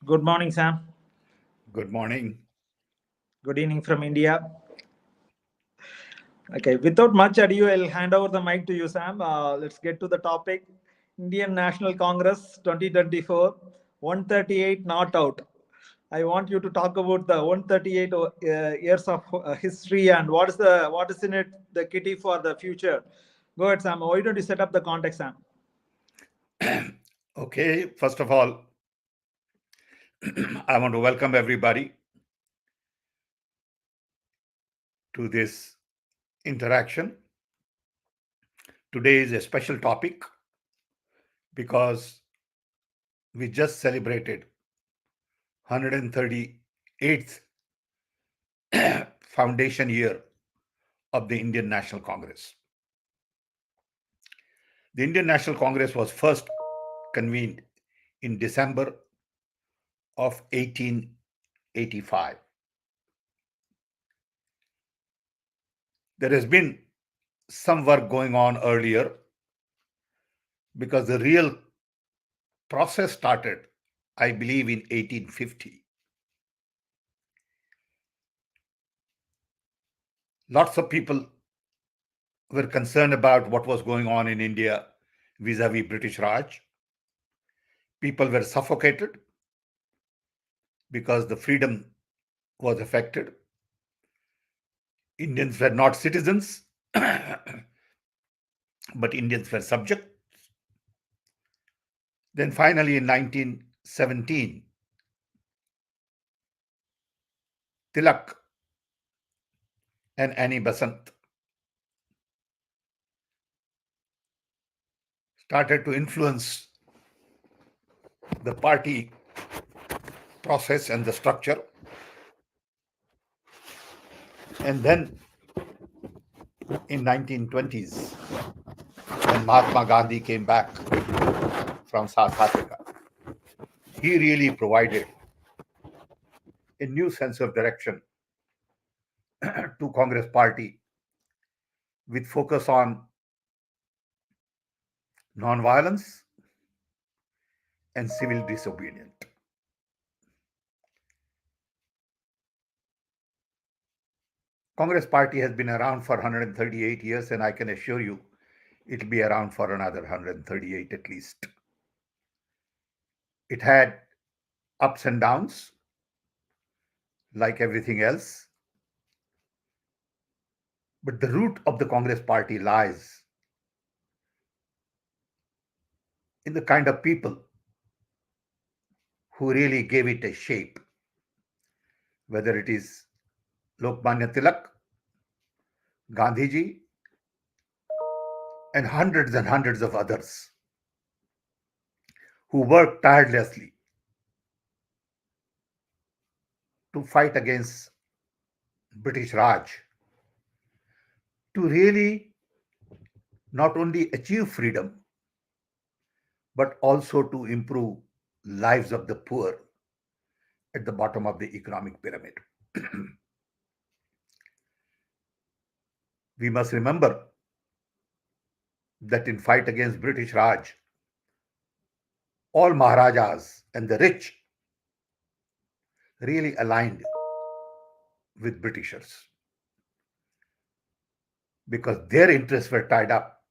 Good morning, Sam. Good morning. Good evening from India. Okay, without much ado, I'll hand over the mic to you, Sam. Let's get to the topic. Indian National Congress 2024, 138 not out. I want you to talk about the 138 years of history and what is in it the kitty for the future. Go ahead, Sam. Why don't you set up the context, Sam? Okay, first of all, I want to welcome everybody to this interaction. Today is a special topic because we just celebrated 138th foundation year of the Indian National Congress. The Indian National Congress was first convened in December of 1885. There has been some work going on earlier because the real process started, I believe, in 1850. Lots of people were concerned about what was going on in India vis-a-vis British Raj. People were suffocated because the freedom was affected. Indians were not citizens, but Indians were subjects. Then finally in 1917, Tilak and Annie Besant started to influence the party process and the structure. And then in 1920s, when Mahatma Gandhi came back from South Africa, he really provided a new sense of direction to Congress party with focus on non-violence and civil disobedience. Congress party has been around for 138 years, and I can assure you it'll be around for another 138 at least. It had ups and downs like everything else, but the root of the Congress party lies in the kind of people who really gave it a shape, whether it is Lokmanya Tilak, Gandhiji, and hundreds of others who worked tirelessly to fight against British Raj, to really not only achieve freedom, but also to improve lives of the poor at the bottom of the economic pyramid. We must remember that in fight against British Raj, all Maharajas and the rich really aligned with Britishers because their interests were tied up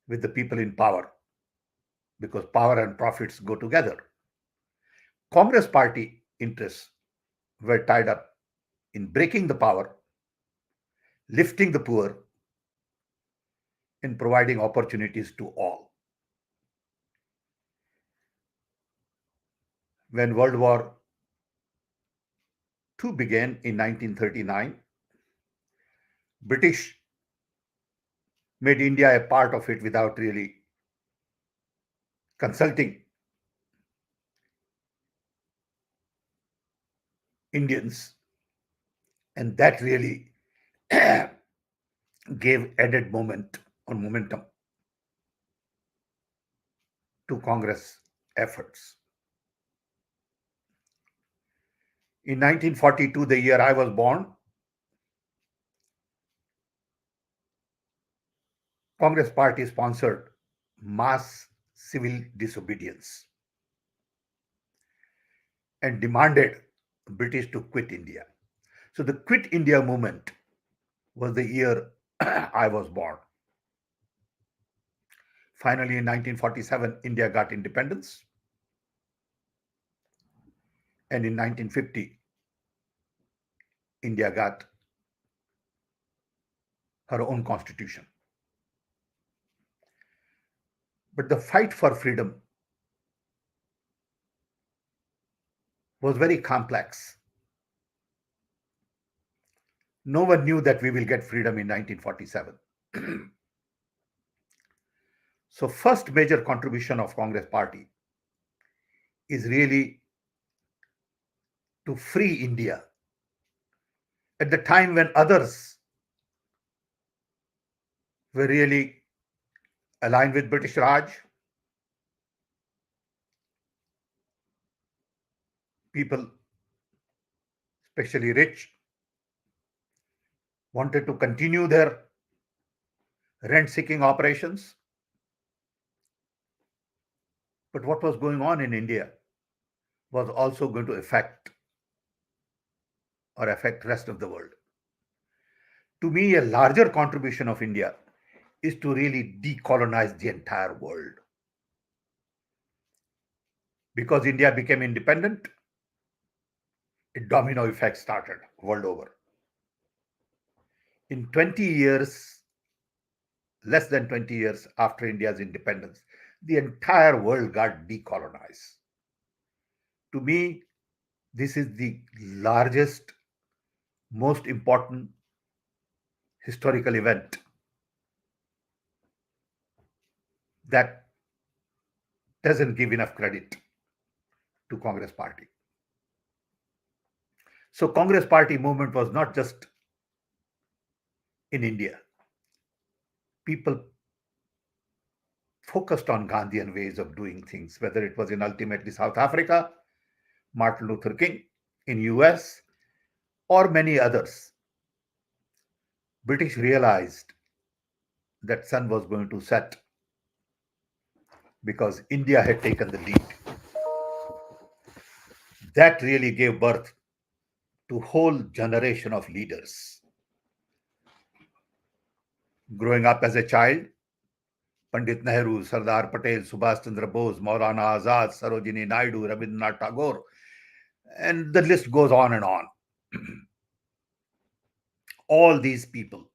with the people in power, because power and profits go together. Congress party interests were tied up in breaking the power, lifting the poor, and providing opportunities to all. When World War II began in 1939, British made India a part of it without really consulting Indians, and that really gave added moment or momentum to Congress efforts. In 1942, the year I was born, Congress party sponsored mass civil disobedience. and demanded British to quit India. So the Quit India movement was the year I was born. Finally, in 1947, India got independence. And in 1950, India got her own constitution. But the fight for freedom was very complex. No one knew that we will get freedom in 1947. So first major contribution of Congress Party is really to free India at the time when others were really aligned with British Raj. People, especially rich, wanted to continue their rent-seeking operations. But what was going on in India was also going to affect rest of the world. To me, a larger contribution of India is to really decolonize the entire world. Because India became independent, a domino effect started world over. In 20 years, less than 20 years after India's independence, the entire world got decolonized. To me, this is the largest, most important historical event that doesn't give enough credit to Congress Party. So Congress Party movement was not just in India. People focused on Gandhian ways of doing things, whether it was in ultimately South Africa, Martin Luther King, in US, or many others. British realized that sun was going to set because India had taken the lead. That really gave birth to a whole generation of leaders. Growing up as a child, Pandit Nehru, Sardar Patel, Subhash Chandra Bose, Maulana Azad, Sarojini Naidu, Rabindranath Tagore, and the list goes on and on. All these people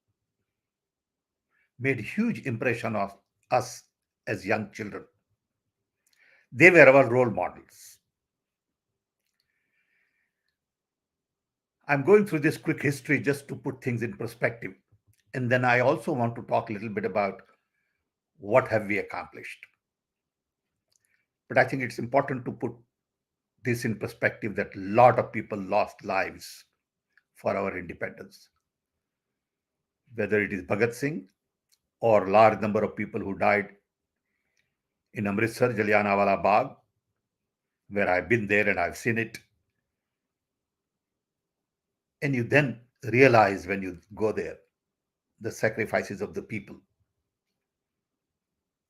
made huge impression on us as young children. They were our role models. I'm going through this quick history just to put things in perspective. And then I also want to talk a little bit about what have we accomplished. But I think it's important to put this in perspective that a lot of people lost lives for our independence. Whether it is Bhagat Singh or large number of people who died in Amritsar, Jallianwala Bagh, where I've been there and I've seen it. And you then realize when you go there, the sacrifices of the people.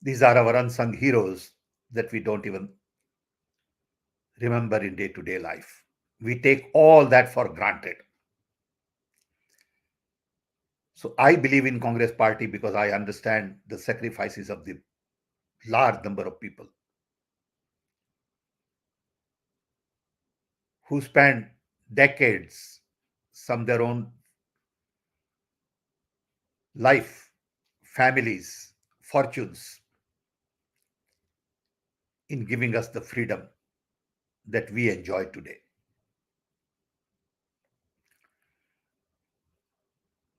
These are our unsung heroes that we don't even remember in day-to-day life. We take all that for granted. So I believe in Congress Party because I understand the sacrifices of the large number of people who spend decades, some their own life, families, fortunes, in giving us the freedom that we enjoy today.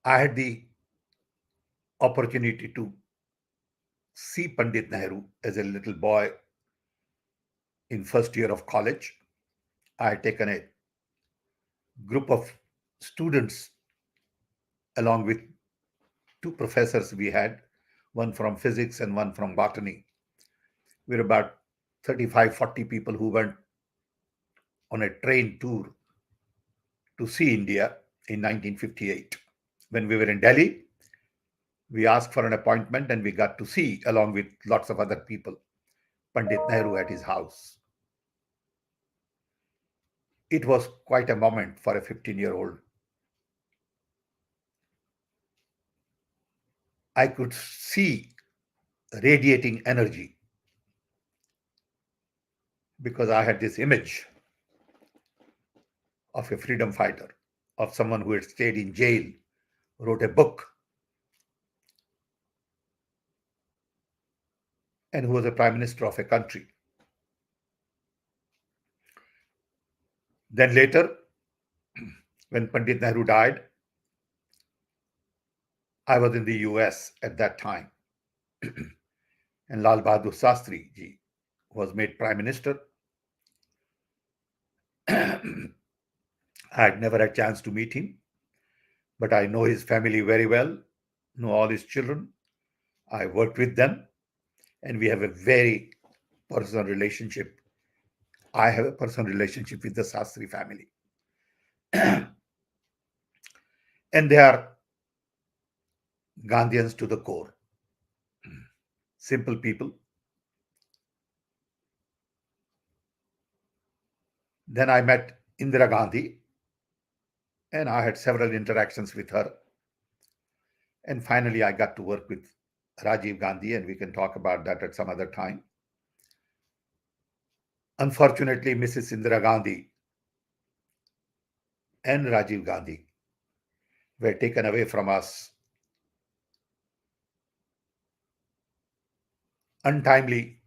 I had the opportunity to see Pandit Nehru as a little boy in first year of college. I had taken a group of students along with two professors we had, one from physics and one from botany. We were about 35, 40 people who went on a train tour to see India in 1958. When we were in Delhi, we asked for an appointment and we got to see, along with lots of other people, Pandit Nehru at his house. It was quite a moment for a 15-year-old. I could see radiating energy because I had this image of a freedom fighter, of someone who had stayed in jail, wrote a book, and who was a prime minister of a country. Then later, when Pandit Nehru died, I was in the US at that time, and Lal Bahadur Shastri ji was made prime minister. I had never had a chance to meet him, but I know his family very well, know all his children. I worked with them, and we have a very personal relationship. I have a personal relationship with the Shastri family. And they are Gandhians to the core. Simple people. Then I met Indira Gandhi, and I had several interactions with her. And finally, I got to work with Rajiv Gandhi, and we can talk about that at some other time. Unfortunately, Mrs. Indira Gandhi and Rajiv Gandhi were taken away from us untimely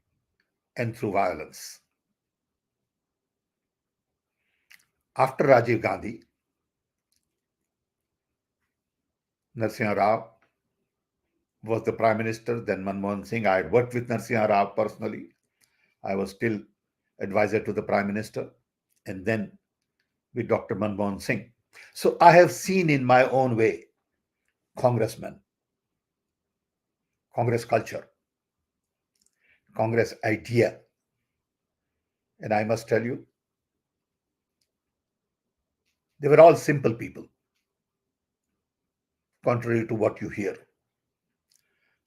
and through violence. After Rajiv Gandhi, Narasimha Rao was the prime minister, then Manmohan Singh. I had worked with Narasimha Rao personally. I was still advisor to the prime minister, and then with Dr. Manmohan Singh. So I have seen in my own way congressmen, Congress culture, Congress idea. And I must tell you, they were all simple people, contrary to what you hear.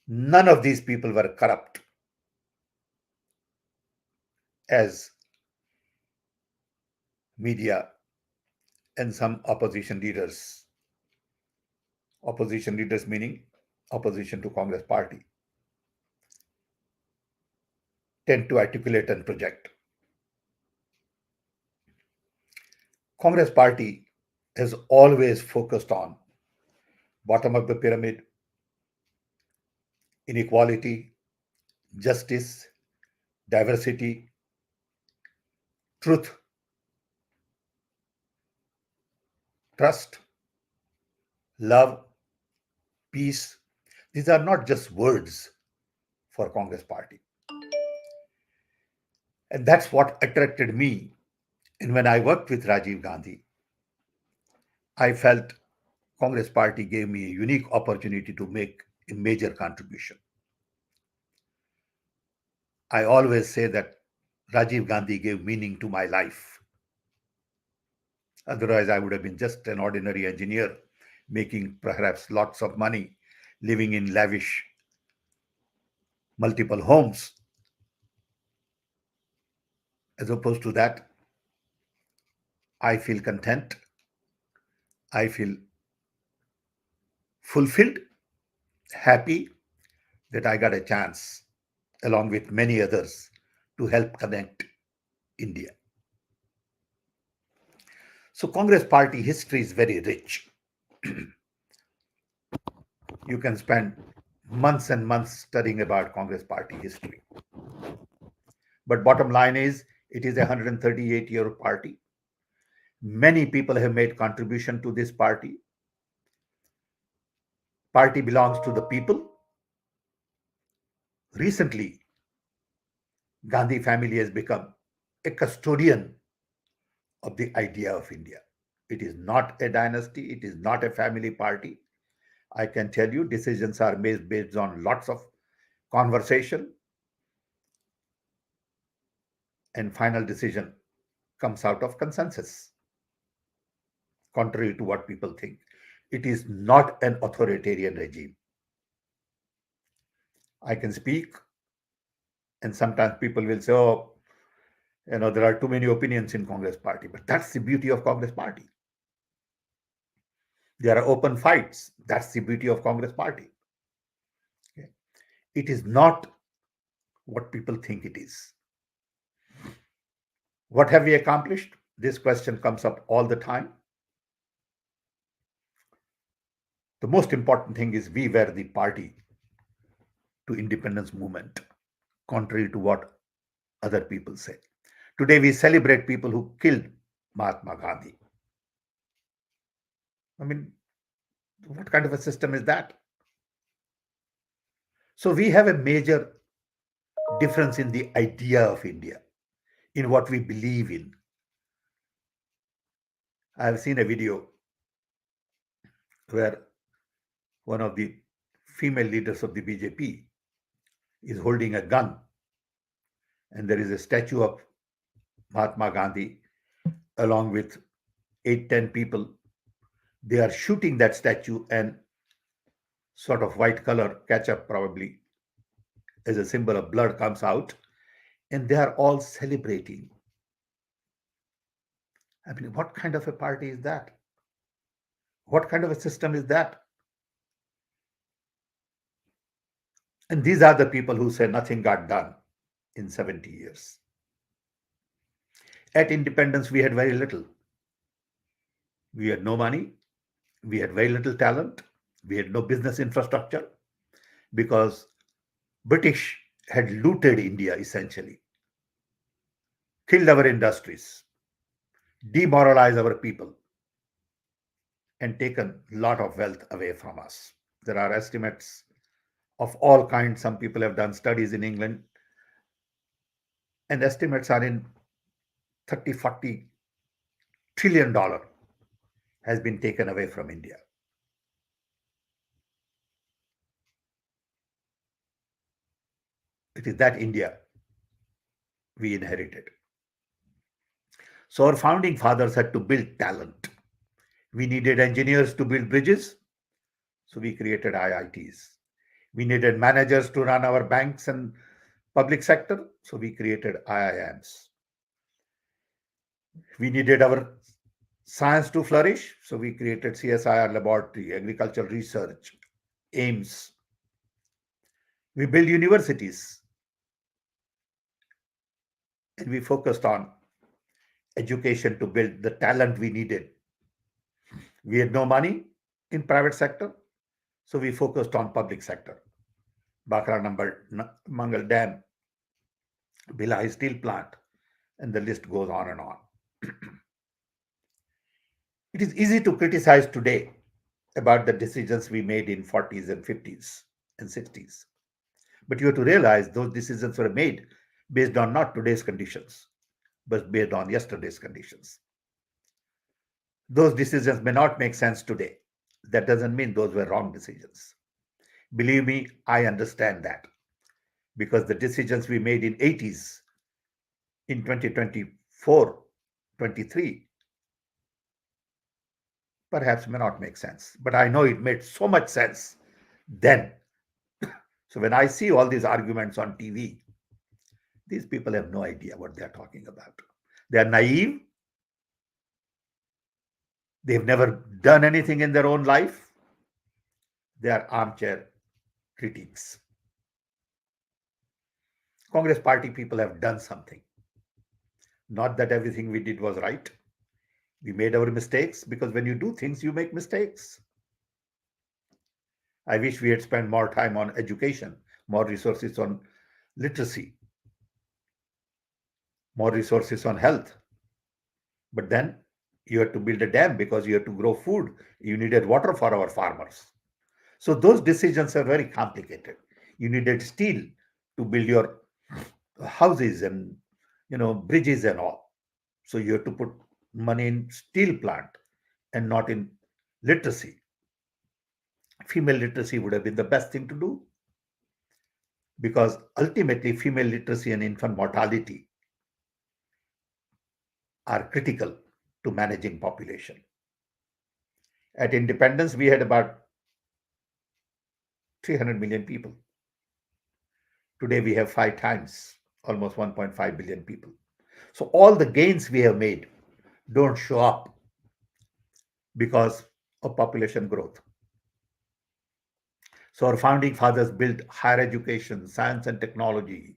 None of these people were corrupt, as media and some opposition leaders meaning opposition to Congress party, tend to articulate and project. Congress party has always focused on bottom of the pyramid, inequality, justice, diversity, truth, trust, love, peace. These are not just words for Congress party. And that's what attracted me. And when I worked with Rajiv Gandhi, I felt Congress party gave me a unique opportunity to make a major contribution. I always say that Rajiv Gandhi gave meaning to my life. Otherwise, I would have been just an ordinary engineer, making perhaps lots of money, living in lavish multiple homes. As opposed to that, I feel content. I feel fulfilled, happy that I got a chance, along with many others, to help connect India. So Congress party history is very rich. You can spend months and months studying about Congress party history. But bottom line is, it is a 138-year party. Many people have made contribution to this party. Party belongs to the people. Recently, Gandhi family has become a custodian of the idea of India. It is not a dynasty. It is not a family party. I can tell you decisions are made based on lots of conversation, and final decision comes out of consensus, contrary to what people think. It is not an authoritarian regime. I can speak, and sometimes people will say, oh, There are too many opinions in Congress party, but that's the beauty of Congress party. There are open fights. That's the beauty of Congress party. Okay? It is not what people think it is. What have we accomplished? This question comes up all the time. The most important thing is we were the party to independence movement, contrary to what other people say. Today we celebrate people who killed Mahatma Gandhi. I mean, what kind of a system is that? So we have a major difference in the idea of India, in what we believe in. I have seen a video where one of the female leaders of the BJP is holding a gun, and there is a statue of Mahatma Gandhi along with 8-10 people. They are shooting that statue, and sort of white color ketchup probably as a symbol of blood comes out, and they are all celebrating. I mean, what kind of a party is that? What kind of a system is that? And these are the people who say nothing got done in 70 years. At independence, we had very little. We had no money. We had very little talent. We had no business infrastructure because British had looted India essentially, killed our industries, demoralized our people, and taken a lot of wealth away from us. There are estimates of all kinds. Some people have done studies in England, and estimates are in 30-40 trillion dollar has been taken away from India. It is that India we inherited. So our founding fathers had to build talent. We needed engineers to build bridges, so we created IITs. We needed managers to run our banks and public sector, so we created IIMs. We needed our science to flourish, so we created CSIR laboratory, agricultural research, AIMS. We built universities, and we focused on education to build the talent we needed. We had no money in private sector, so we focused on public sector. Bakra Mangal Dam, Bhilai Steel Plant, and the list goes on and on. It is easy to criticize today about the decisions we made in 40s and 50s and 60s. But you have to realize those decisions were made based on not today's conditions, but based on yesterday's conditions. Those decisions may not make sense today. That doesn't mean those were wrong decisions. Believe me, I understand that, because the decisions we made in 80s, in 2024, 23, perhaps may not make sense. But I know it made so much sense then. So when I see all these arguments on TV, these people have no idea what they're talking about. They are naive. They've never done anything in their own life. They are armchair critics. Congress party people have done something. Not that everything we did was right. We made our mistakes, because when you do things, you make mistakes. I wish we had spent more time on education, more resources on literacy, more resources on health. But then you had to build a dam because you had to grow food. You needed water for our farmers. So those decisions are very complicated. You needed steel to build your houses and bridges and all. So you have to put money in steel plant and not in literacy. Female literacy would have been the best thing to do, because ultimately female literacy and infant mortality are critical to managing population. At independence, we had about 300 million people. Today we have 5 times, almost 1.5 billion people. So all the gains we have made don't show up because of population growth. So our founding fathers built higher education, science and technology,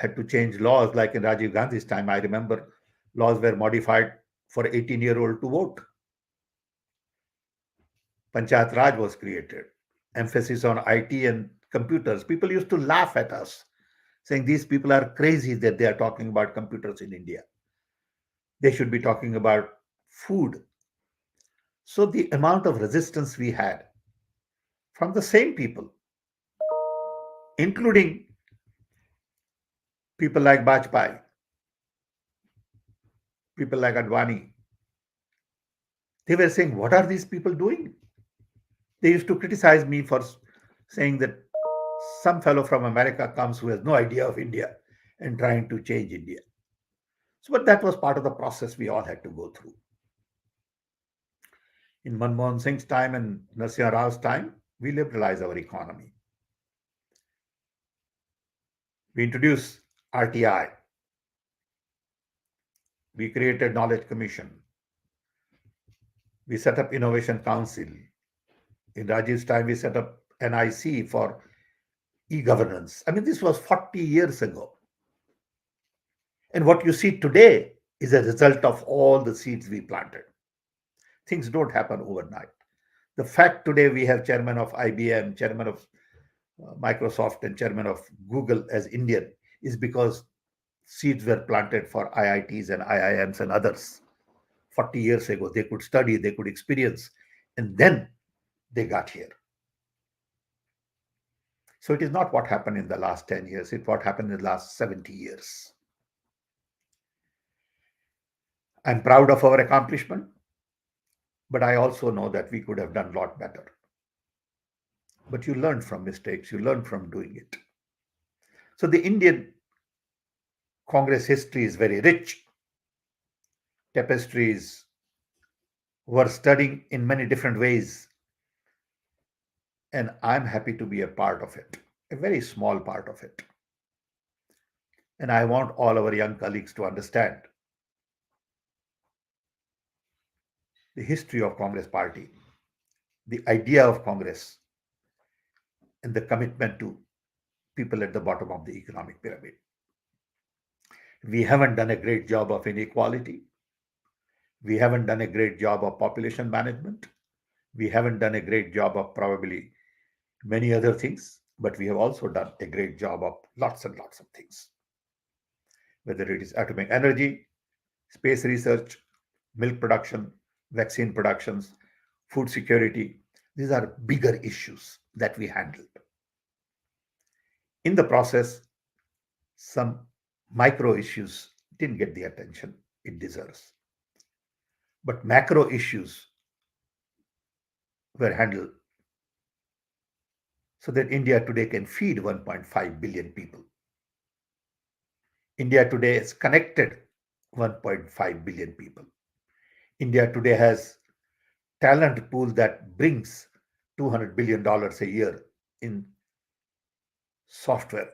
had to change laws like in Rajiv Gandhi's time. I remember laws were modified for 18-year-old to vote. Panchayat Raj was created, emphasis on IT and computers. People used to laugh at us, saying these people are crazy that they are talking about computers in India. They should be talking about food. So the amount of resistance we had from the same people, including people like Bajpayee, people like Advani, they were saying, what are these people doing? They used to criticize me for saying that some fellow from America comes who has no idea of India and trying to change India. So, but that was part of the process we all had to go through. In Manmohan Singh's time and Narasimha Rao's time, we liberalized our economy. We introduced RTI. We created Knowledge Commission. We set up Innovation Council. In Rajiv's time, we set up NIC for e-governance. I mean, this was 40 years ago. And what you see today is a result of all the seeds we planted. Things don't happen overnight. The fact today we have chairman of IBM, chairman of Microsoft, and chairman of Google as Indian is because seeds were planted for IITs and IIMs and others 40 years ago. They could study, they could experience, and then they got here. So it is not what happened in the last 10 years, it's what happened in the last 70 years. I'm proud of our accomplishment, but I also know that we could have done a lot better. But you learn from mistakes, you learn from doing it. So the Indian Congress history is very rich. Tapestries were studying in many different ways. And I'm happy to be a part of it, a very small part of it. And I want all our young colleagues to understand the history of Congress Party, the idea of Congress, and the commitment to people at the bottom of the economic pyramid. We haven't done a great job of inequality. We haven't done a great job of population management. We haven't done a great job of probably many other things, but we have also done a great job of lots and lots of things. Whether it is atomic energy, space research, milk production, vaccine productions, food security, these are bigger issues that we handled. In the process, some micro issues didn't get the attention it deserves. But macro issues were handled so that India today can feed 1.5 billion people. India today has connected 1.5 billion people. India today has talent pool that brings $200 billion a year in software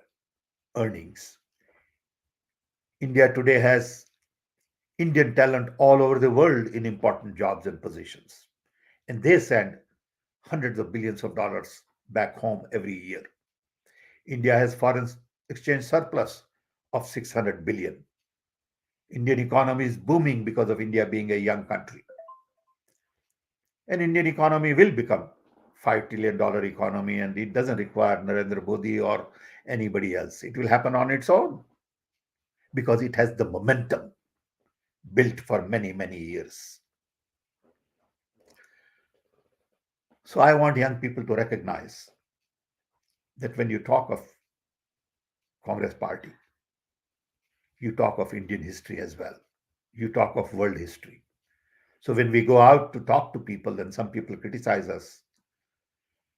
earnings. India today has Indian talent all over the world in important jobs and positions. And they send hundreds of billions of dollars back home every year. India has foreign exchange surplus of 600 billion. Indian economy is booming because of India being a young country. And Indian economy will become $5 trillion economy, and it doesn't require Narendra Modi or anybody else. It will happen on its own because it has the momentum built for many, many years. So I want young people to recognize that when you talk of Congress Party, you talk of Indian history as well. You talk of world history. So when we go out to talk to people and some people criticize us,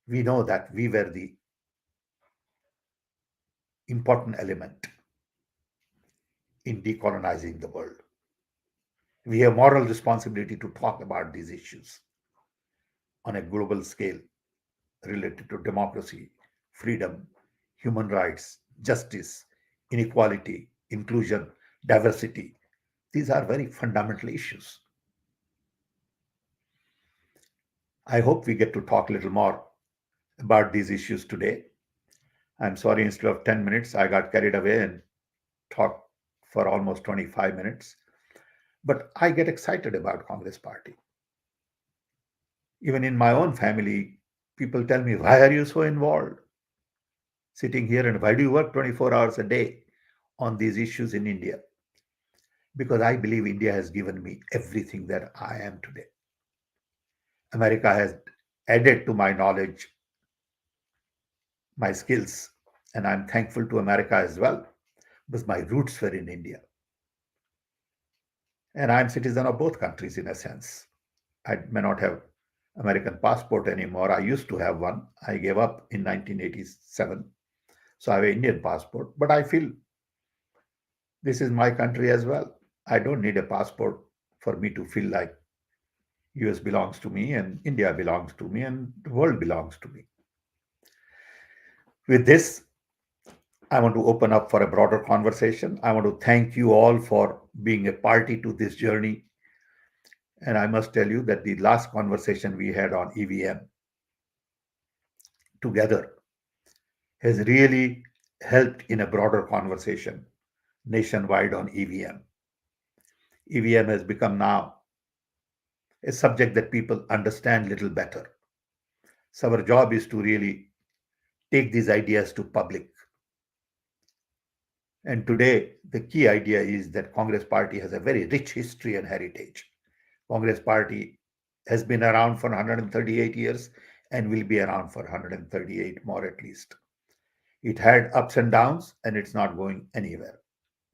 we know that we were the important element in decolonizing the world. We have moral responsibility to talk about these issues on a global scale related to democracy, freedom, human rights, justice, inequality, inclusion, diversity. These are very fundamental issues. I hope we get to talk a little more about these issues today. I'm sorry, instead of 10 minutes, I got carried away and talked for almost 25 minutes. But I get excited about Congress Party. Even in my own family, people tell me, why are you so involved sitting here and why do you work 24 hours a day on these issues in India? Because I believe India has given me everything that I am today. America has added to my knowledge, my skills, and I'm thankful to America as well because my roots were in India. And I'm citizen of both countries in a sense. I may not have American passport anymore. I used to have one. I gave up in 1987. So I have an Indian passport. But I feel this is my country as well. I don't need a passport for me to feel like US belongs to me and India belongs to me and the world belongs to me. With this, I want to open up for a broader conversation. I want to thank you all for being a party to this journey. And I must tell you that the last conversation we had on EVM together has really helped in a broader conversation nationwide on EVM. EVM has become now a subject that people understand little better. So our job is to really take these ideas to public. And today, the key idea is that Congress Party has a very rich history and heritage. Congress Party has been around for 138 years and will be around for 138 more at least. It had ups and downs and it's not going anywhere,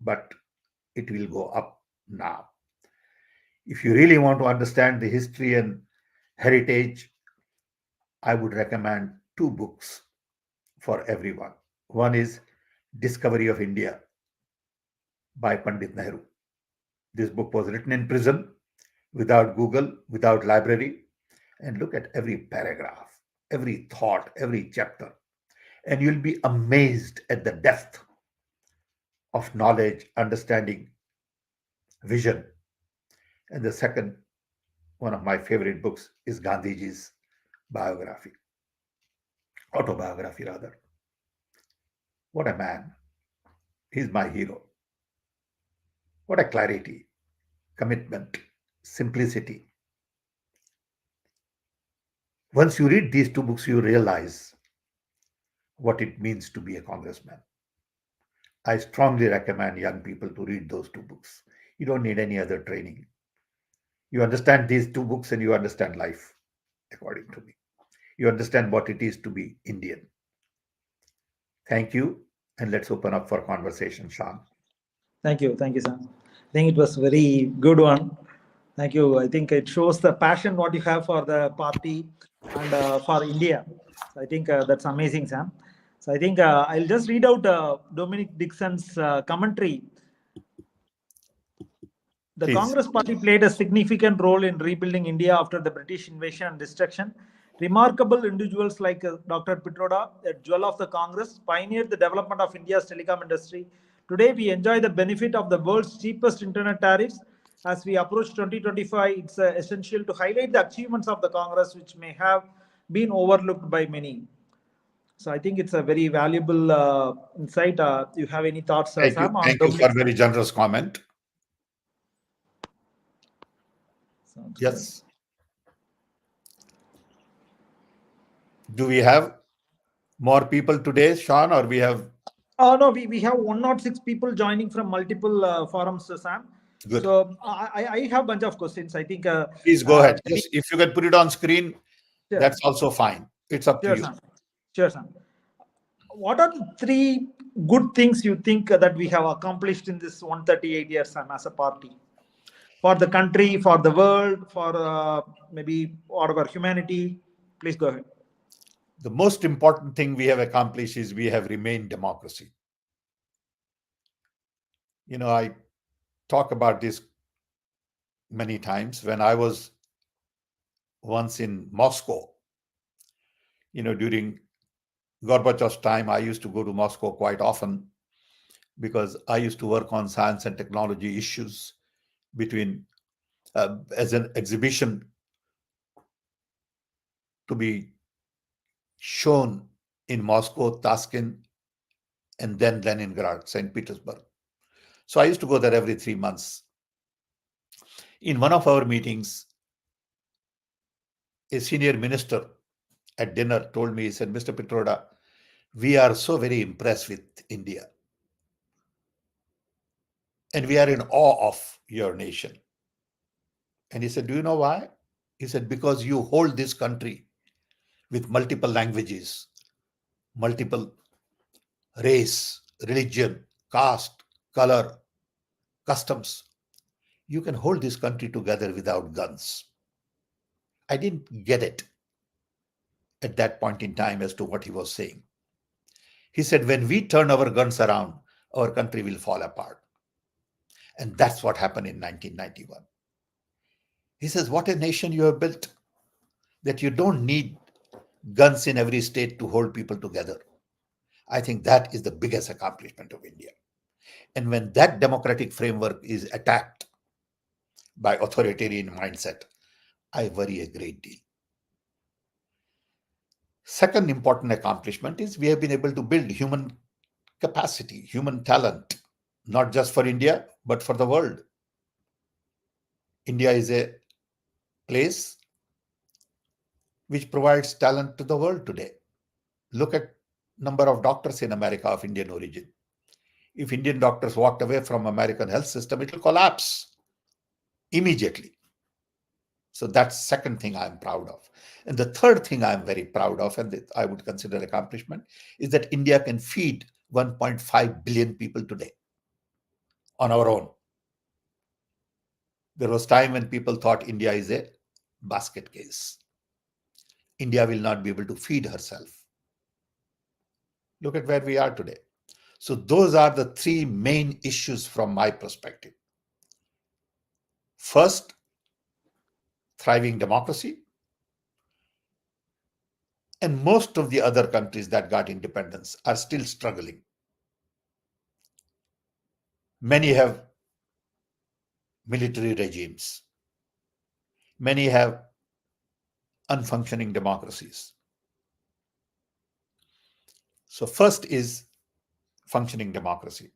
but it will go up now. If you really want to understand the history and heritage, I would recommend two books for everyone. One is Discovery of India by Pandit Nehru. This book was written in prison, without Google, without library, and look at every paragraph, every thought, every chapter, and you'll be amazed at the depth of knowledge, understanding, vision. And the second, one of my favorite books, is Gandhiji's biography, autobiography rather. What a man. He's my hero. What a clarity, commitment, simplicity. Once you read these two books, you realize what it means to be a congressman. I strongly recommend young people to read those two books. You don't need any other training. You understand these two books and you understand life, according to me. You understand what it is to be Indian. Thank you, and let's open up for conversation, Sean. Thank you, Sam. I think it was very good one. Thank you. I think it shows the passion what you have for the party and for India. So I think that's amazing, Sam. So I think I'll just read out Dominic Dixon's commentary. The Please. Congress Party played a significant role in rebuilding India after the British invasion and destruction. Remarkable individuals like Dr. Pitroda, a jewel of the Congress, pioneered the development of India's telecom industry. Today, we enjoy the benefit of the world's cheapest internet tariffs. As we approach 2025, it's essential to highlight the achievements of the Congress, which may have been overlooked by many. So I think it's a very valuable insight. You have any thoughts, Thank Sam? you. Thank you for a very generous comment. Sounds yes. Good. Do we have more people today, Sean, or we have? No, we have 106 people joining from multiple forums, Sam. Good. So I have a bunch of questions. I think. Please go ahead. Just, if you can put it on screen, sure. That's also fine. It's up to you. Sam. Sure, Sam. What are the three good things you think that we have accomplished in this 138 years, Sam, as a party? For the country, for the world, for maybe whatever humanity? Please go ahead. The most important thing we have accomplished is we have remained democracy. You know, I talk about this many times. When I was once in Moscow, you know, during Gorbachev's time, I used to go to Moscow quite often. because I used to work on science and technology issues between as an exhibition to be shown in Moscow, Tashkent, and then Leningrad, St. Petersburg. So I used to go there every 3 months. In one of our meetings, a senior minister at dinner told me, he said, Mr. Pitroda, we are so very impressed with India and we are in awe of your nation. And he said, do you know why? He said, because you hold this country with multiple languages, multiple race, religion, caste, color, customs. You can hold this country together without guns. I didn't get it at that point in time as to what he was saying. He said, when we turn our guns around, our country will fall apart. And that's what happened in 1991. He says, what a nation you have built, that you don't need guns in every state to hold people together. I think that is the biggest accomplishment of India. And when that democratic framework is attacked by authoritarian mindset, I worry a great deal. Second important accomplishment is we have been able to build human capacity, human talent, not just for India, but for the world. India is a place which provides talent to the world today. Look at number of doctors in America of Indian origin. If Indian doctors walked away from American health system, it will collapse immediately. So that's second thing I'm proud of. And the third thing I'm very proud of, and that I would consider accomplishment, is that India can feed 1.5 billion people today on our own. There was time when people thought India is a basket case. India will not be able to feed herself. Look at where we are today. So those are the three main issues from my perspective. First, thriving democracy. And most of the other countries that got independence are still struggling. Many have military regimes. Many have unfunctioning democracies. So first is functioning democracy.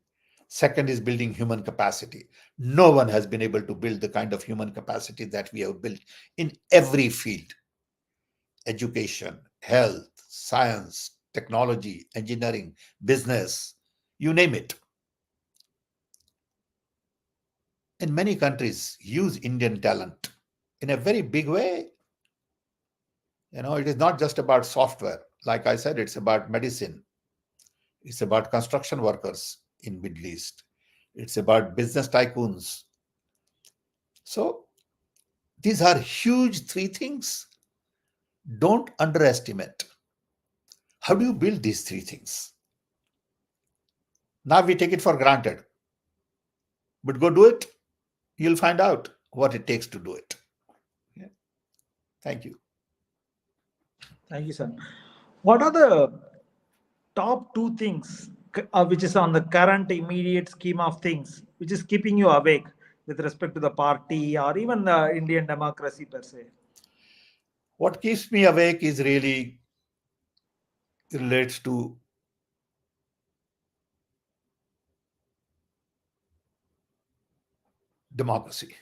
Second is building human capacity. No one has been able to build the kind of human capacity that we have built in every field: education, health, science, technology, engineering, business, you name it. And many countries use Indian talent in a very big way. It is not just about software. Like I said, it's about medicine. It's about construction workers in Middle East. It's about business tycoons. So these are huge three things. Don't underestimate. How do you build these three things? Now we take it for granted. But go do it. You'll find out what it takes to do it. Yeah. Thank you. Thank you, sir. What are the top two things which is on the current immediate scheme of things, which is keeping you awake with respect to the party or even the Indian democracy per se? What keeps me awake is really relates to democracy.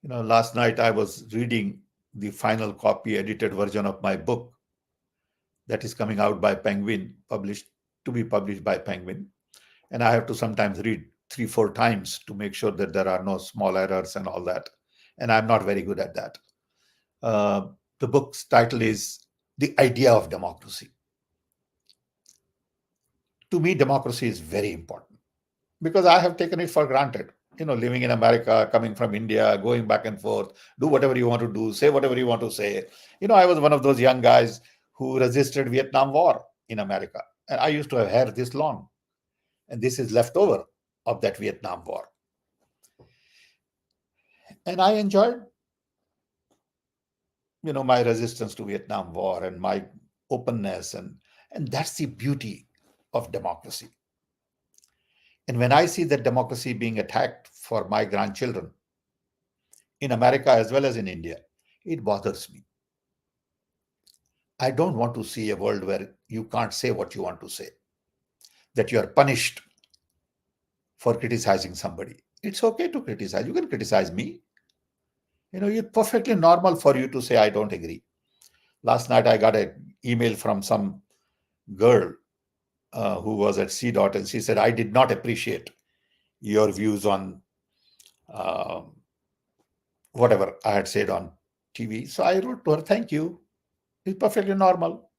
Last night I was reading the final copy, edited version of my book that is coming out by Penguin, to be published by Penguin. And I have to sometimes read 3-4 times to make sure that there are no small errors and all that. And I'm not very good at that. The book's title is The Idea of Democracy. To me, democracy is very important because I have taken it for granted. Living in America, coming from India, going back and forth, do whatever you want to do, say whatever you want to say. I was one of those young guys who resisted Vietnam War in America. And I used to have hair this long. And this is leftover of that Vietnam War. And I enjoyed, my resistance to Vietnam War and my openness. And that's the beauty of democracy. And when I see that democracy being attacked for my grandchildren in America as well as in India, it bothers me. I don't want to see a world where you can't say what you want to say, that you are punished for criticizing somebody. It's okay to criticize. You can criticize me. It's perfectly normal for you to say, I don't agree. Last night, I got an email from some girl who was at CDOT, and she said, I did not appreciate your views on whatever I had said on TV. So I wrote to her, thank you. It's perfectly normal.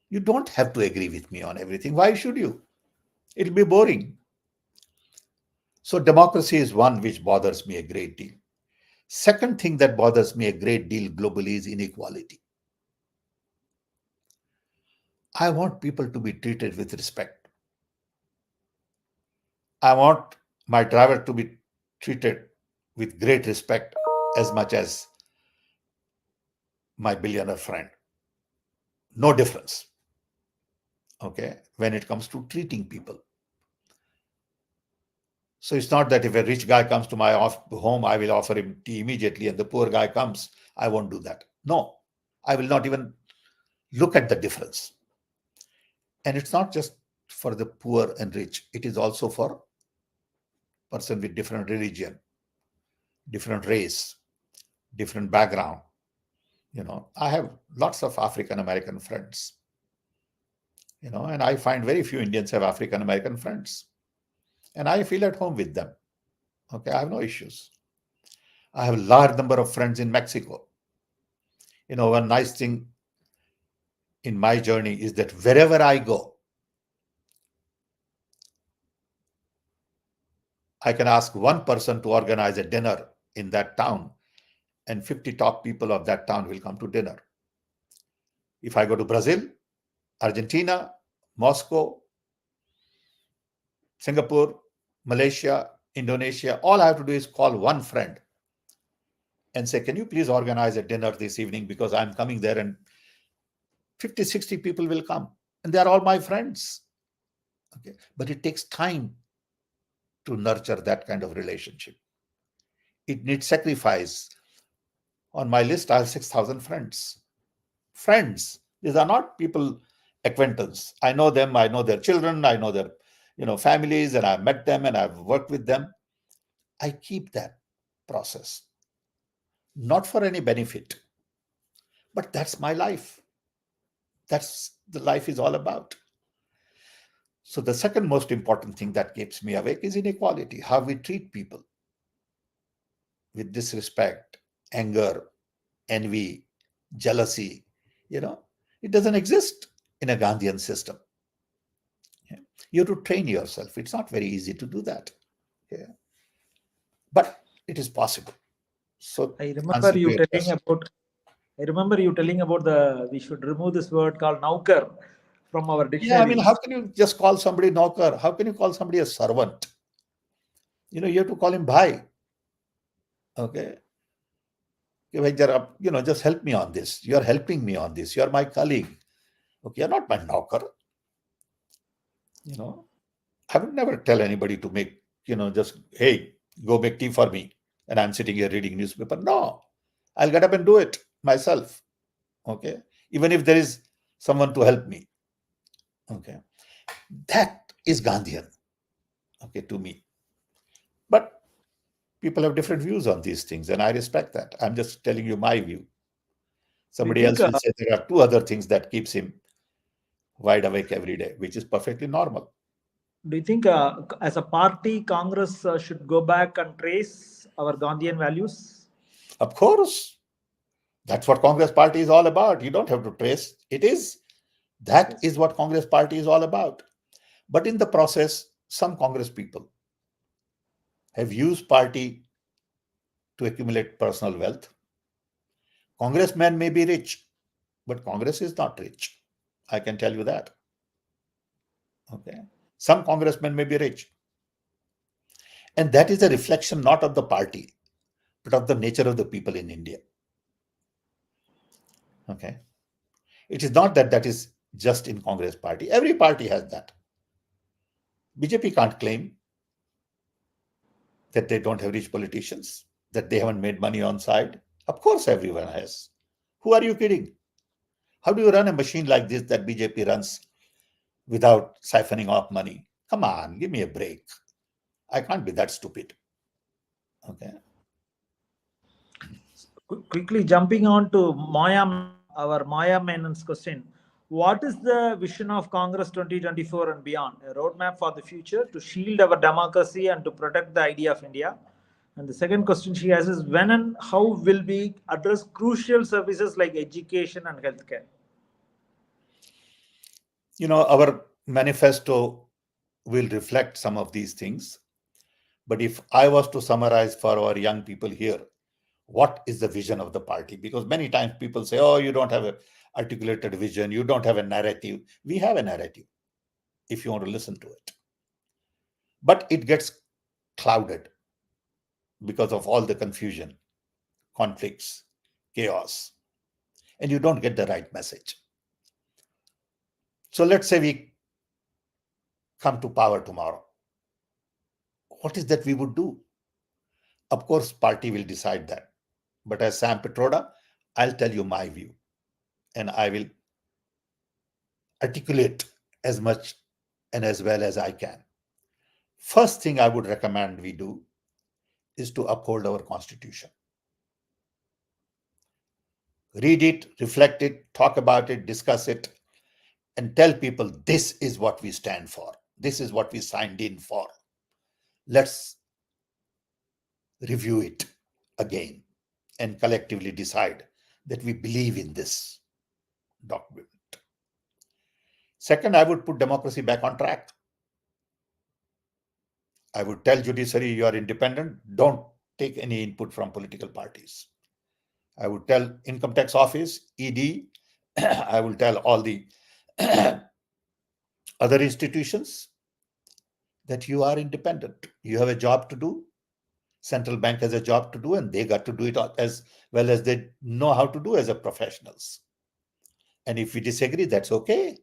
You don't have to agree with me on everything. Why should you? It'll be boring. So democracy is one which bothers me a great deal. Second thing that bothers me a great deal globally is inequality. I want people to be treated with respect. I want my driver to be treated with great respect as much as my billionaire friend. No difference. Okay, when it comes to treating people. So it's not that if a rich guy comes to my home, I will offer him tea immediately, and the poor guy comes, I won't do that. No, I will not even look at the difference. And it's not just for the poor and rich, it is also for person with different religion, different race, different background. I have lots of African American friends, and I find very few Indians have African American friends. And I feel at home with them. Okay, I have no issues. I have a large number of friends in Mexico. One nice thing in my journey is that wherever I go, I can ask one person to organize a dinner in that town, and 50 top people of that town will come to dinner. If I go to Brazil, Argentina, Moscow, Singapore, Malaysia, Indonesia, all I have to do is call one friend and say, can you please organize a dinner this evening because I'm coming there, and 50, 60 people will come. And they are all my friends. Okay. But it takes time to nurture that kind of relationship. It needs sacrifice. On my list, I have 6,000 friends. Friends. These are not people, acquaintance. I know them. I know their children. I know their families, and I've met them and I've worked with them. I keep that process. Not for any benefit, but that's my life. That's the life is all about. So the second most important thing that keeps me awake is inequality, how we treat people with disrespect, anger, envy, jealousy. It doesn't exist in a Gandhian system. You have to train yourself. It's not very easy to do that. But it is possible. So I remember you telling about we should remove this word called naukar from our dictionary. how can you just call somebody naukar? How can you call somebody a servant? You have to call him bhai. Okay. Just help me on this. You're helping me on this. You're my colleague. Okay, you're not my naukar. I would never tell anybody to make, just, hey, go make tea for me. And I'm sitting here reading newspaper. No, I'll get up and do it myself. Okay. Even if there is someone to help me. Okay. That is Gandhian. Okay, to me. But people have different views on these things, and I respect that. I'm just telling you my view. Somebody else will say there are two other things that keeps him wide awake every day, which is perfectly normal. Do you think as a party, Congress should go back and trace our Gandhian values? Of course. That's what Congress party is all about. You don't have to trace. That is what Congress party is all about. But in the process, some Congress people have used party to accumulate personal wealth. Congressmen may be rich, but Congress is not rich. I can tell you that. Okay. Some congressmen may be rich. And that is a reflection not of the party, but of the nature of the people in India. Okay. It is not that is just in Congress party. Every party has that. BJP can't claim that they don't have rich politicians, that they haven't made money on side. Of course, everyone has. Who are you kidding? How do you run a machine like this that BJP runs without siphoning off money? Come on, give me a break. I can't be that stupid. Okay. Quickly jumping on to our Maya Menon's question. What is the vision of Congress 2024 and beyond? A roadmap for the future to shield our democracy and to protect the idea of India. And the second question she has is when and how will we address crucial services like education and healthcare? Our manifesto will reflect some of these things. But if I was to summarize for our young people here, what is the vision of the party? Because many times people say, oh, you don't have an articulated vision, you don't have a narrative. We have a narrative if you want to listen to it. But it gets clouded because of all the confusion, conflicts, chaos, and you don't get the right message. So let's say we come to power tomorrow. What is that we would do? Of course, party will decide that. But as Sam Petroda, I'll tell you my view, and I will articulate as much and as well as I can. First thing I would recommend we do is to uphold our constitution. Read it, reflect it, talk about it, discuss it, and tell people this is what we stand for. This is what we signed in for. Let's review it again and collectively decide that we believe in this document. Second, I would put democracy back on track. I would tell judiciary you are independent, don't take any input from political parties. I would tell income tax office, ED, I will tell all the other institutions that you are independent. You have a job to do. Central bank has a job to do, and they got to do it as well as they know how to do as a professionals. And if we disagree, that's okay.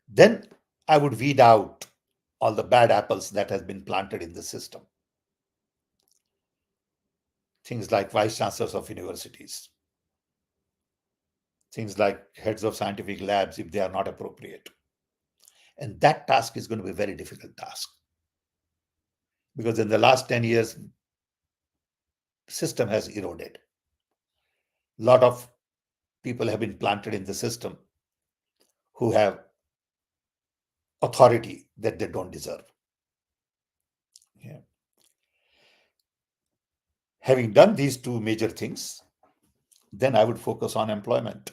Then I would weed out all the bad apples that has been planted in the system. Things like vice chancellors of universities, things like heads of scientific labs if they are not appropriate. And that task is going to be a very difficult task. Because in the last 10 years, system has eroded. A lot of people have been planted in the system who have authority that they don't deserve. Yeah. Having done these two major things, then I would focus on employment.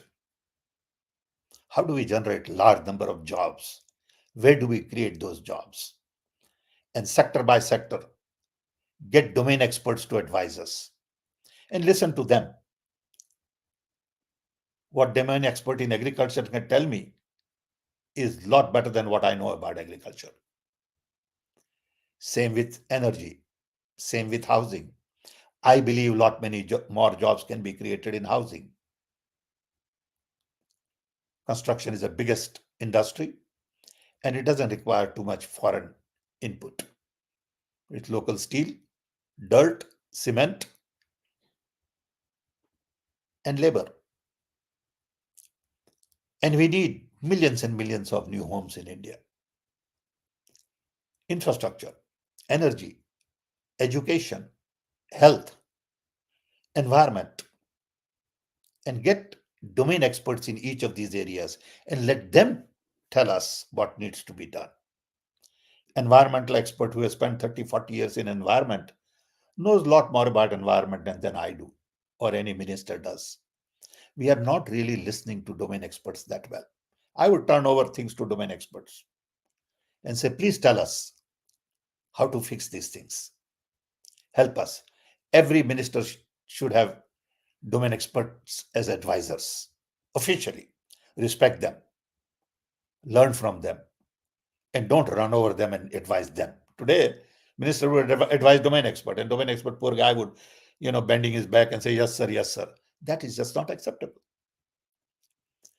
How do we generate large number of jobs? Where do we create those jobs? And sector by sector, get domain experts to advise us and listen to them. What domain expert in agriculture can tell me is a lot better than what I know about agriculture. Same with energy, same with housing. I believe a lot many more jobs can be created in housing. Construction is the biggest industry, and it doesn't require too much foreign input. It's local steel, dirt, cement, and labor. And we need millions and millions of new homes in India. Infrastructure, energy, education, health, environment, and get domain experts in each of these areas and let them tell us what needs to be done. Environmental expert who has spent 30, 40 years in environment knows a lot more about environment than I do or any minister does. We are not really listening to domain experts that well. I would turn over things to domain experts and say, please tell us how to fix these things. Help us. Every minister should have domain experts as advisors officially. Respect them, learn from them, and don't run over them and advise them. Today, minister would advise domain expert, and domain expert, poor guy, would, bending his back and say, yes, sir, yes, sir. That is just not acceptable.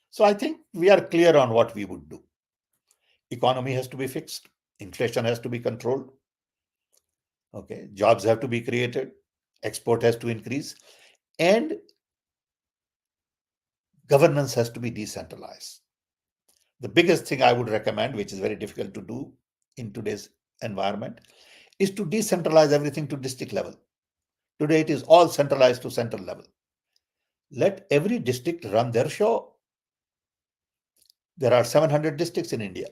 So I think we are clear on what we would do. economy has to be fixed, inflation has to be controlled, okay, jobs have to be created, export has to increase, and governance has to be decentralized. The biggest thing I would recommend, which is very difficult to do in today's environment, is to decentralize everything to district level. Today it is all centralized to central level. Let every district run their show. There are 700 districts in India,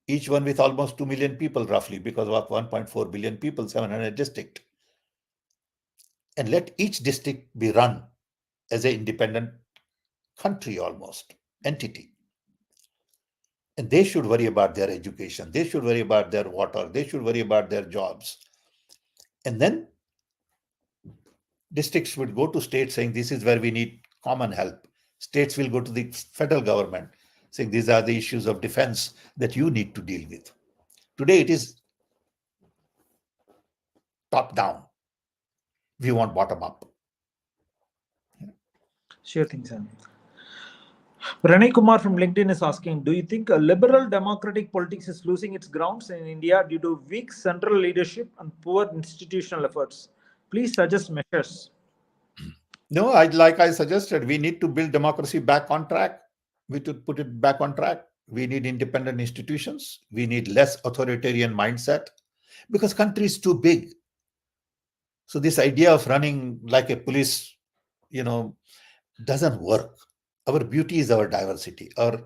each one with almost 2 million people roughly, because of 1.4 billion people, 700 district. And let each district be run as an independent country, almost entity. And they should worry about their education, they should worry about their water, they should worry about their jobs. And then districts would go to states saying, this is where we need common help. States will go to the federal government saying, these are the issues of defense that you need to deal with. Today it is top down. We want bottom up. Sure thing, Sam. Pranay Kumar from LinkedIn is asking, do you think a liberal democratic politics is losing its grounds in India due to weak central leadership and poor institutional efforts? Please suggest measures. No, like I suggested, we need to build democracy back on track. We should put it back on track. We need independent institutions. We need less authoritarian mindset, because country is too big. So this idea of running like a police, doesn't work. Our beauty is our diversity. Our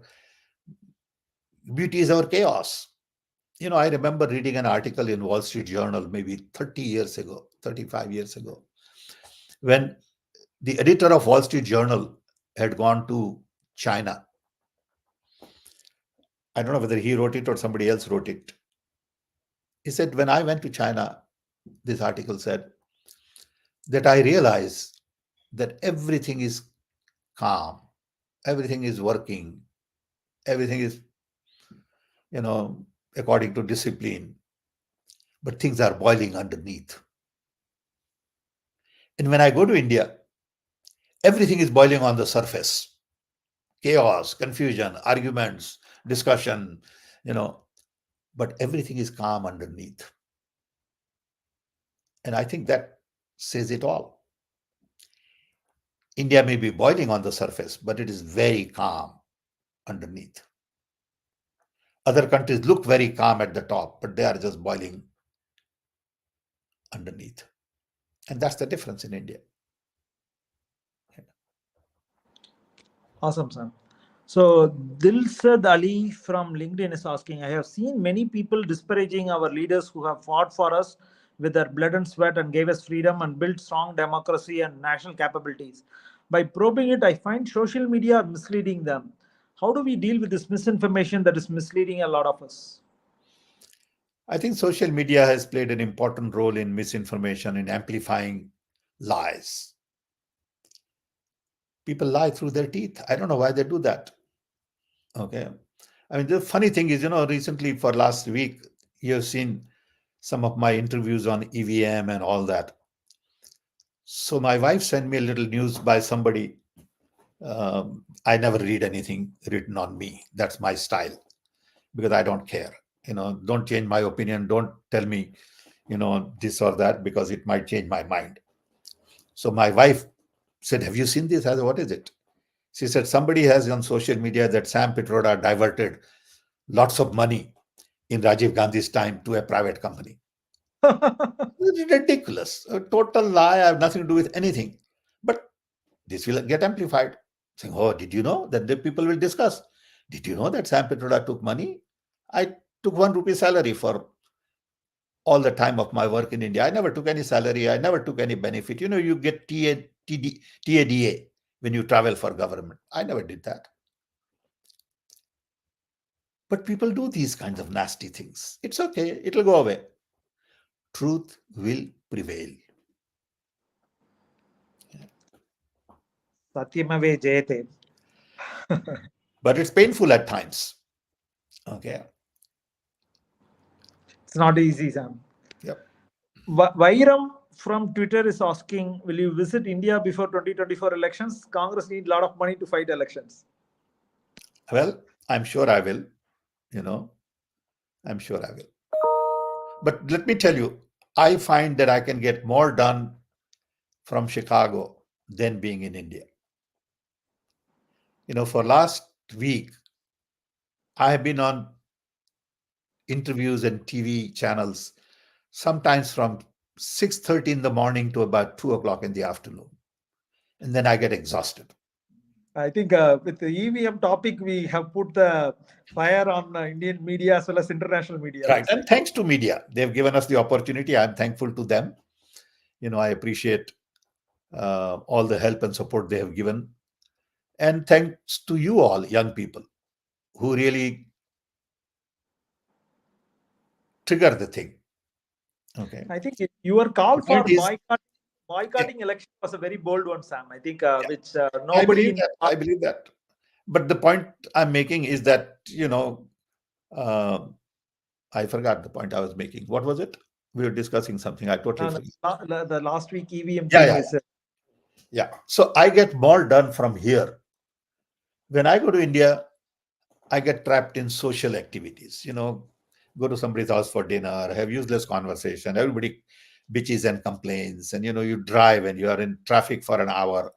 beauty is our chaos. I remember reading an article in Wall Street Journal maybe 30 years ago, 35 years ago, when the editor of Wall Street Journal had gone to China. I don't know whether he wrote it or somebody else wrote it. He said, when I went to China, this article said, that I realized that everything is calm, everything is working, everything is, according to discipline, but things are boiling underneath. And when I go to India, everything is boiling on the surface. Chaos, confusion, arguments, discussion, but everything is calm underneath. And I think that says it all. India may be boiling on the surface, but it is very calm underneath. Other countries look very calm at the top, but they are just boiling underneath. And that's the difference in India. Awesome, Sam. So Dilsad Ali from LinkedIn is asking, I have seen many people disparaging our leaders who have fought for us with their blood and sweat and gave us freedom and built strong democracy and national capabilities. By probing it, I find social media misleading them. How do we deal with this misinformation that is misleading a lot of us? I think social media has played an important role in misinformation, in amplifying lies. People lie through their teeth. I don't know why they do that. Okay. I mean, the funny thing is, recently for last week, you've seen some of my interviews on EVM and all that. So my wife sent me a little news by somebody. I never read anything written on me. That's my style, because I don't care. Don't change my opinion. Don't tell me, this or that, because it might change my mind. So my wife said, have you seen this? I said, what is it? She said, somebody has on social media that Sam Pitroda diverted lots of money in Rajiv Gandhi's time to a private company. It's ridiculous. A total lie. I have nothing to do with anything. But this will get amplified. Saying, oh, did you know that the people will discuss? Did you know that Sam Pitroda took money? I took 1 rupee salary for all the time of my work in India. I never took any salary. I never took any benefit. You get TADA when you travel for government. I never did that. But people do these kinds of nasty things. It's okay. It'll go away. Truth will prevail. Satyamave Jayate. But it's painful at times. Okay. It's not easy, Sam. Yep. Vairam from Twitter is asking, will you visit India before 2024 elections? Congress need a lot of money to fight elections. Well, I'm sure I will. I'm sure I will. But let me tell you, I find that I can get more done from Chicago than being in India. For last week, I have been on interviews and TV channels, sometimes from 6:30 in the morning to about 2 o'clock in the afternoon. And then I get exhausted. I think with the EVM topic, we have put the fire on Indian media as well as international media. Right. And thanks to media, they've given us the opportunity. I'm thankful to them. I appreciate all the help and support they have given. And thanks to you all, young people, who really trigger the thing. Okay. I think your call for point is- boycotting election was a very bold one, Sam. I think which I nobody. believe that. But the point I'm making is that, I forgot the point I was making. What was it? We were discussing something. I totally forgot. The last week EVM Yeah, thing yeah, is. Yeah. So I get more done from here. When I go to India, I get trapped in social activities. Go to somebody's house for dinner, have useless conversation. Everybody bitches and complains, and you drive and you are in traffic for an hour,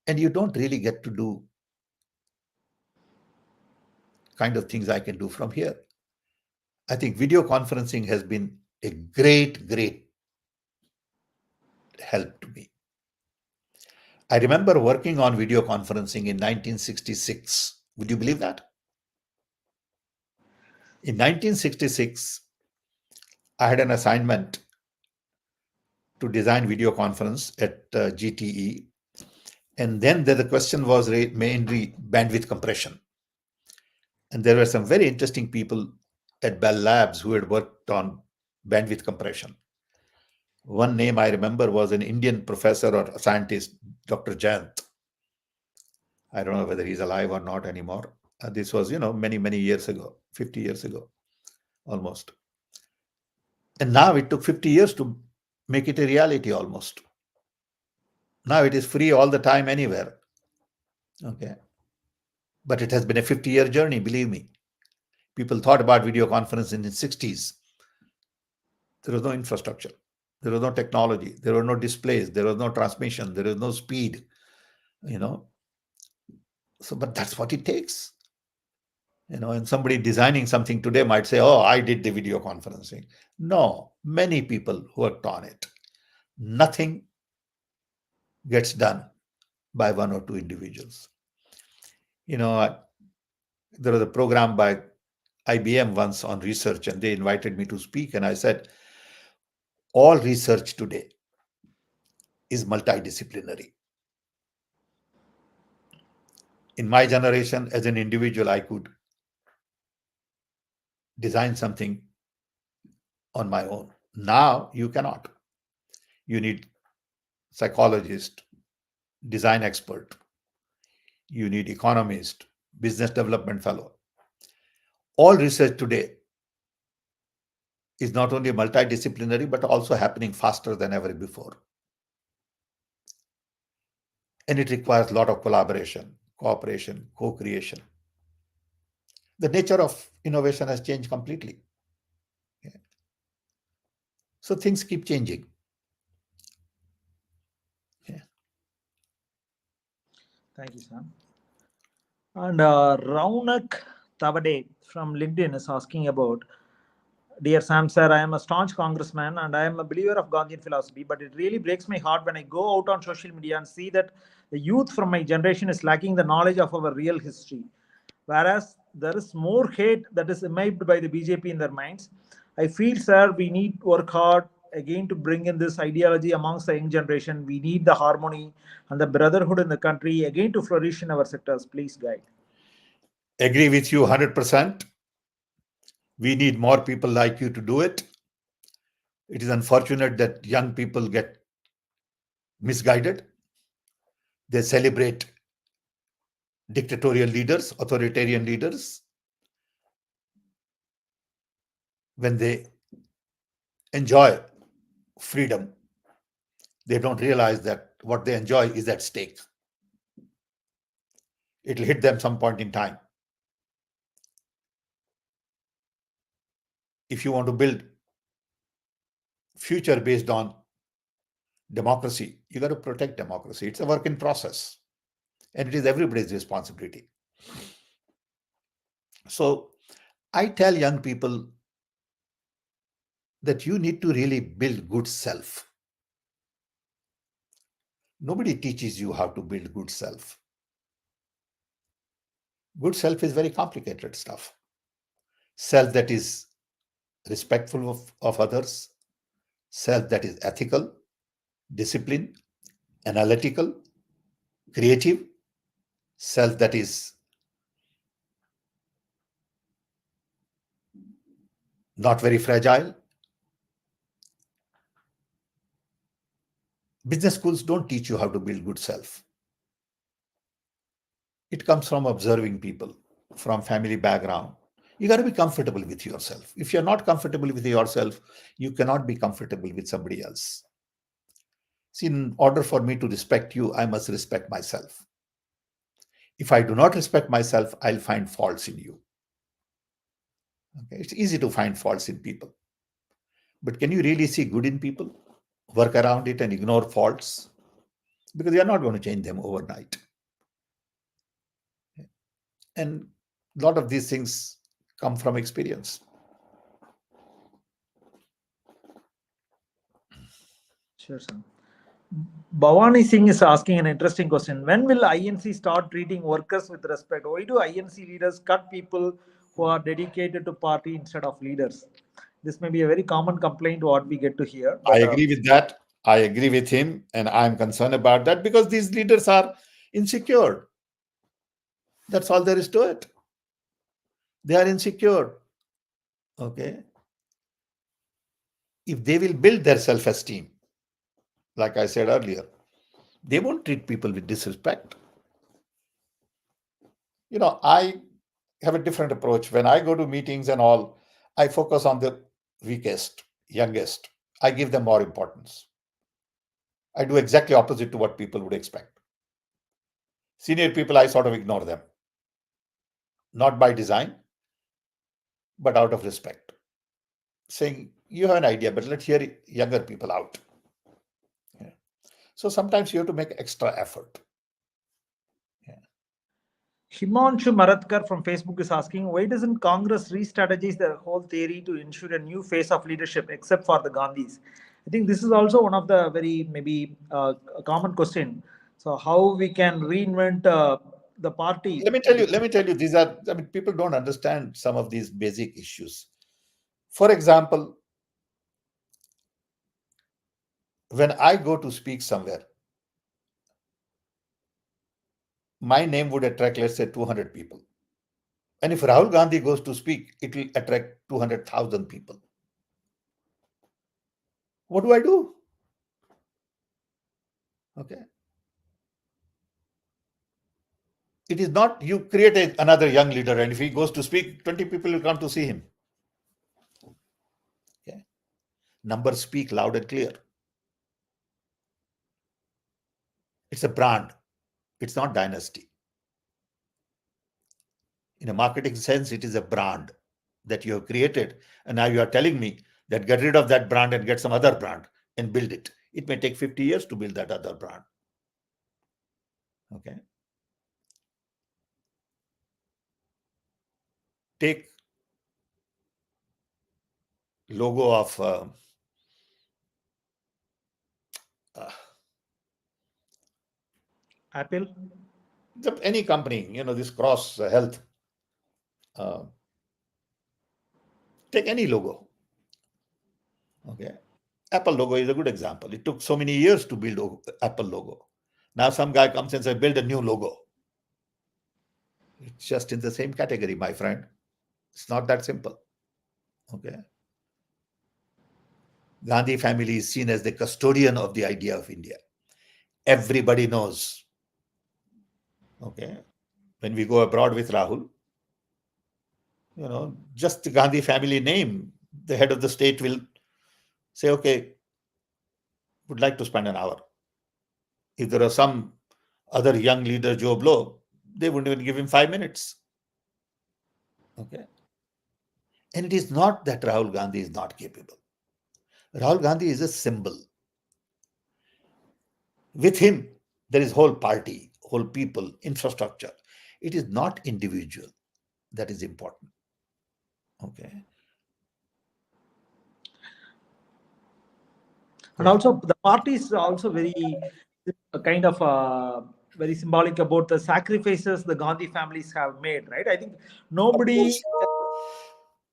and you don't really get to do kind of things I can do from here. I think video conferencing has been a great, great help to me. I remember working on video conferencing in 1966. Would you believe that? In 1966, I had an assignment to design video conference at GTE. And then the question was mainly bandwidth compression. And there were some very interesting people at Bell Labs who had worked on bandwidth compression. One name I remember was an Indian professor or scientist, Dr. Jayant. I don't know whether he's alive or not anymore. This was, many, many years ago, 50 years ago, almost. And now it took 50 years to make it a reality almost. Now it is free all the time, anywhere. Okay. But it has been a 50-year journey, believe me. People thought about video conference in the 60s. There was no infrastructure. There was no technology. There were no displays. There was no transmission. There was no speed. So, but that's what it takes. And somebody designing something today might say, oh, I did the video conferencing. No, many people worked on it. Nothing gets done by one or two individuals. There was a program by IBM once on research, and they invited me to speak. And I said, all research today is multidisciplinary. In my generation, as an individual, I could design something on my own. Now you cannot. You need psychologist, design expert. You need economist, business development fellow. All research today is not only multidisciplinary, but also happening faster than ever before. And it requires a lot of collaboration, cooperation, co-creation. The nature of innovation has changed completely. Yeah. So things keep changing. Yeah. Thank you, Sam. And Raunak Tavade from LinkedIn is asking about, dear Sam sir, I am a staunch congressman and I am a believer of Gandhian philosophy, but it really breaks my heart when I go out on social media and see that the youth from my generation is lacking the knowledge of our real history. Whereas there is more hate that is imbibed by the BJP in their minds. I feel, sir, we need to work hard again to bring in this ideology amongst the young generation. We need the harmony and the brotherhood in the country again to flourish in our sectors. Please guide. Agree with you 100%. We need more people like you to do it. It is unfortunate that young people get misguided. They celebrate dictatorial leaders, authoritarian leaders, when they enjoy freedom. They don't realize that what they enjoy is at stake. It'll hit them some point in time. if you want to build future based on democracy, you got to protect democracy. It's a work in process, and it is everybody's responsibility. So I tell young people that you need to really build good self. Nobody teaches you how to build good self. Good self is very complicated stuff. Self that is respectful of others, self that is ethical, disciplined, analytical, creative, self that is not very fragile. Business schools don't teach you how to build good self. It comes from observing people, from family background. You got to be comfortable with yourself. If you're not comfortable with yourself, you cannot be comfortable with somebody else. See, in order for me to respect you, I must respect myself. If I do not respect myself, I'll find faults in you. Okay? It's easy to find faults in people. But can you really see good in people? Work around it and ignore faults? Because you're not going to change them overnight. And a lot of these things come from experience. Sure, sir. Bhavani Singh is asking an interesting question. When will INC start treating workers with respect? Why do INC leaders cut people who are dedicated to party instead of leaders? This may be a very common complaint what we get to hear. I agree with that. I agree with him, and I'm concerned about that because these leaders are insecure. That's all there is to it. They are insecure. Okay. If they will build their self-esteem, like I said earlier, they won't treat people with disrespect. I have a different approach. When I go to meetings and all, I focus on the weakest, youngest. I give them more importance. I do exactly opposite to what people would expect. Senior people, I sort of ignore them. Not by design, but out of respect. Saying, you have an idea, but let's hear younger people out. Yeah. So sometimes you have to make extra effort. Himanshu Maratkar from Facebook is asking, why doesn't Congress re-strategize their whole theory to ensure a new phase of leadership except for the Gandhis? I think this is also one of the very maybe common question. So how we can reinvent the party? Let me tell you, people don't understand some of these basic issues. For example, when I go to speak somewhere, my name would attract, let's say, 200 people. And if Rahul Gandhi goes to speak, it will attract 200,000 people. What do I do? Okay. It is not you create another young leader, and if he goes to speak, 20 people will come to see him. Okay. Numbers speak loud and clear. It's a brand. It's not dynasty. In a marketing sense, it is a brand that you have created. And now you are telling me that get rid of that brand and get some other brand and build it. It may take 50 years to build that other brand. Okay. Take logo of Apple? Any company, this Cross Health. Take any logo. Okay. Apple logo is a good example. It took so many years to build Apple logo. Now some guy comes and says, build a new logo. It's just in the same category, my friend. It's not that simple. Okay. Gandhi family is seen as the custodian of the idea of India. Everybody knows. Okay. When we go abroad with Rahul, just the Gandhi family name, the head of the state will say, okay, would like to spend an hour. If there are some other young leader, Joe Blow, they wouldn't even give him 5 minutes. Okay. And it is not that Rahul Gandhi is not capable. Rahul Gandhi is a symbol. With him, there is whole party, whole people, infrastructure. It is not individual that is important. Okay. And also the party is also very kind of very symbolic about the sacrifices the Gandhi families have made, right? I think nobody.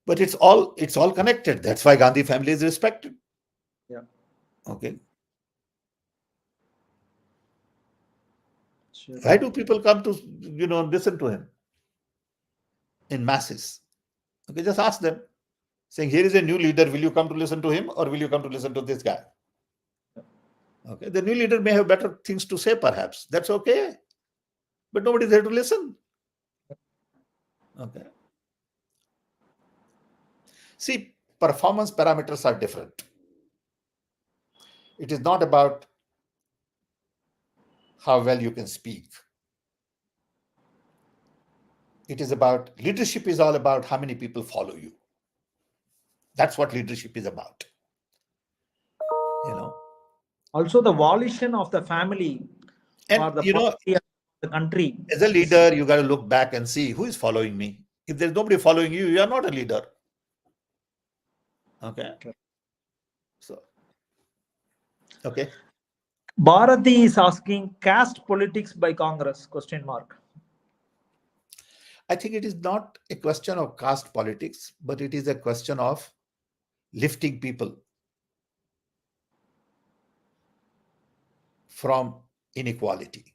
But it's all connected. That's why Gandhi family is respected. Yeah. Okay. Sure. Why do people come to listen to him in masses? Okay, just ask them, saying, here is a new leader. Will you come to listen to him, or will you come to listen to this guy? Okay, the new leader may have better things to say, perhaps. That's okay. But nobody's there to listen. Okay. See, performance parameters are different. It is not about how well you can speak. It is about leadership is all about how many people follow you. That's what leadership is about. Also the volition of the family And or the party of the country. As a leader, you got to look back and see who is following me. If there's nobody following you, you are not a leader. Okay. So, okay. Bharati is asking caste politics by Congress, question mark. I think it is not a question of caste politics, but it is a question of lifting people from inequality.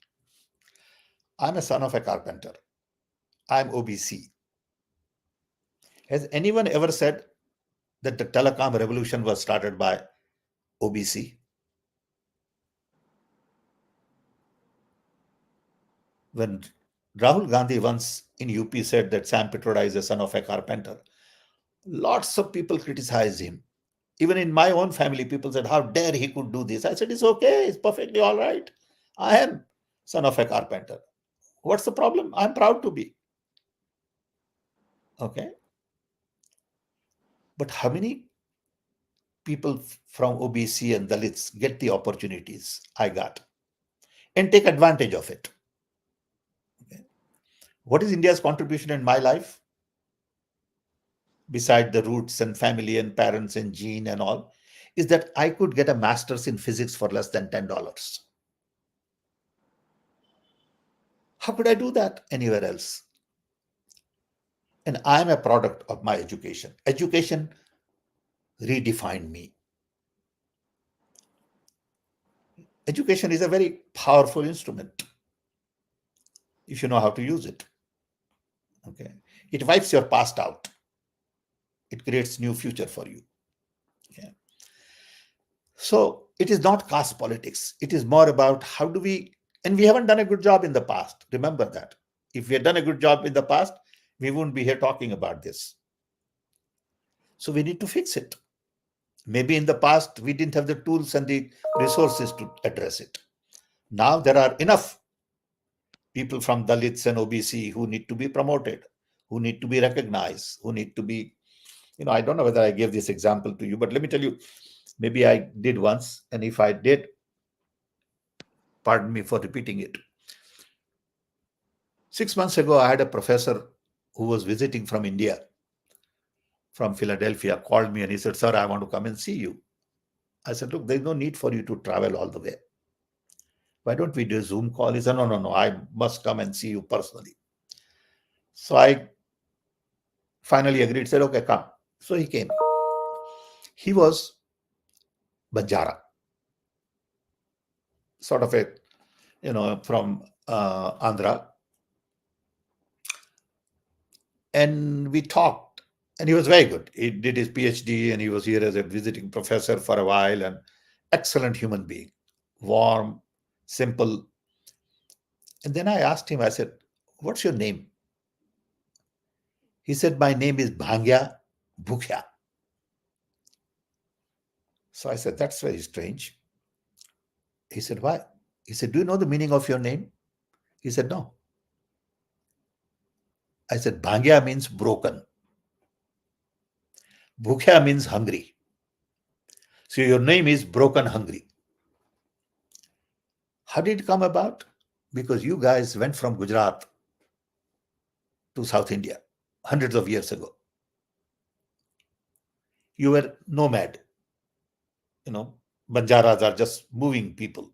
I'm a son of a carpenter. I'm OBC. Has anyone ever said that the telecom revolution was started by OBC? When Rahul Gandhi once in UP said that Sam Pitroda is a son of a carpenter, lots of people criticized him. Even in my own family, people said, how dare he could do this? I said, it's okay. It's perfectly all right. I am son of a carpenter. What's the problem? I'm proud to be. Okay. But how many people from OBC and Dalits get the opportunities I got and take advantage of it? Okay. What is India's contribution in my life? Beside the roots and family and parents and gene and all, is that I could get a master's in physics for less than $10. How could I do that anywhere else? And I'm a product of my education. Education redefined me. Education is a very powerful instrument if you know how to use it. Okay. It wipes your past out. It creates new future for you. Okay. So it is not caste politics. It is more about how do we, and we haven't done a good job in the past. Remember that. If we had done a good job in the past, we wouldn't be here talking about this. So we need to fix it. Maybe in the past, we didn't have the tools and the resources to address it. Now there are enough people from Dalits and OBC who need to be promoted, who need to be recognized, who need to be, I don't know whether I gave this example to you, but let me tell you, maybe I did once. And if I did, pardon me for repeating it. 6 months ago, I had a professor who was visiting from India, from Philadelphia, called me and he said, sir, I want to come and see you. I said, look, there's no need for you to travel all the way. Why don't we do a Zoom call? He said, no, I must come and see you personally. So I finally agreed, said, okay, come. So he came. He was Banjara, sort of a, from Andhra. And we talked, and he was very good. He did his PhD, and he was here as a visiting professor for a while, and excellent human being, warm, simple. And then I asked him, I said, what's your name? He said, my name is Bhangya Bhukhya. So I said, that's very strange. He said, why? He said, do you know the meaning of your name? He said, no. I said, Bhangya means broken. Bhukhya means hungry. So your name is Broken Hungry. How did it come about? Because you guys went from Gujarat to South India hundreds of years ago. You were nomad. Banjaras are just moving people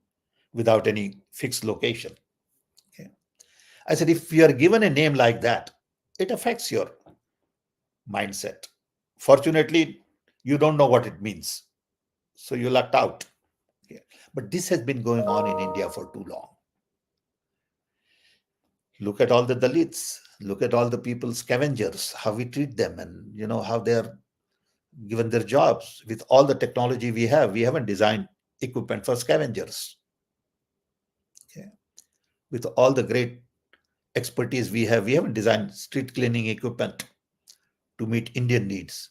without any fixed location. Okay. I said, if you are given a name like that, it affects your mindset. Fortunately, you don't know what it means. So you lucked out. Okay. But this has been going on in India for too long. Look at all the Dalits, look at all the people, scavengers, how we treat them, and how they're given their jobs. With all the technology we haven't designed equipment for scavengers. Okay. With all the great expertise we haven't designed street cleaning equipment to meet Indian needs.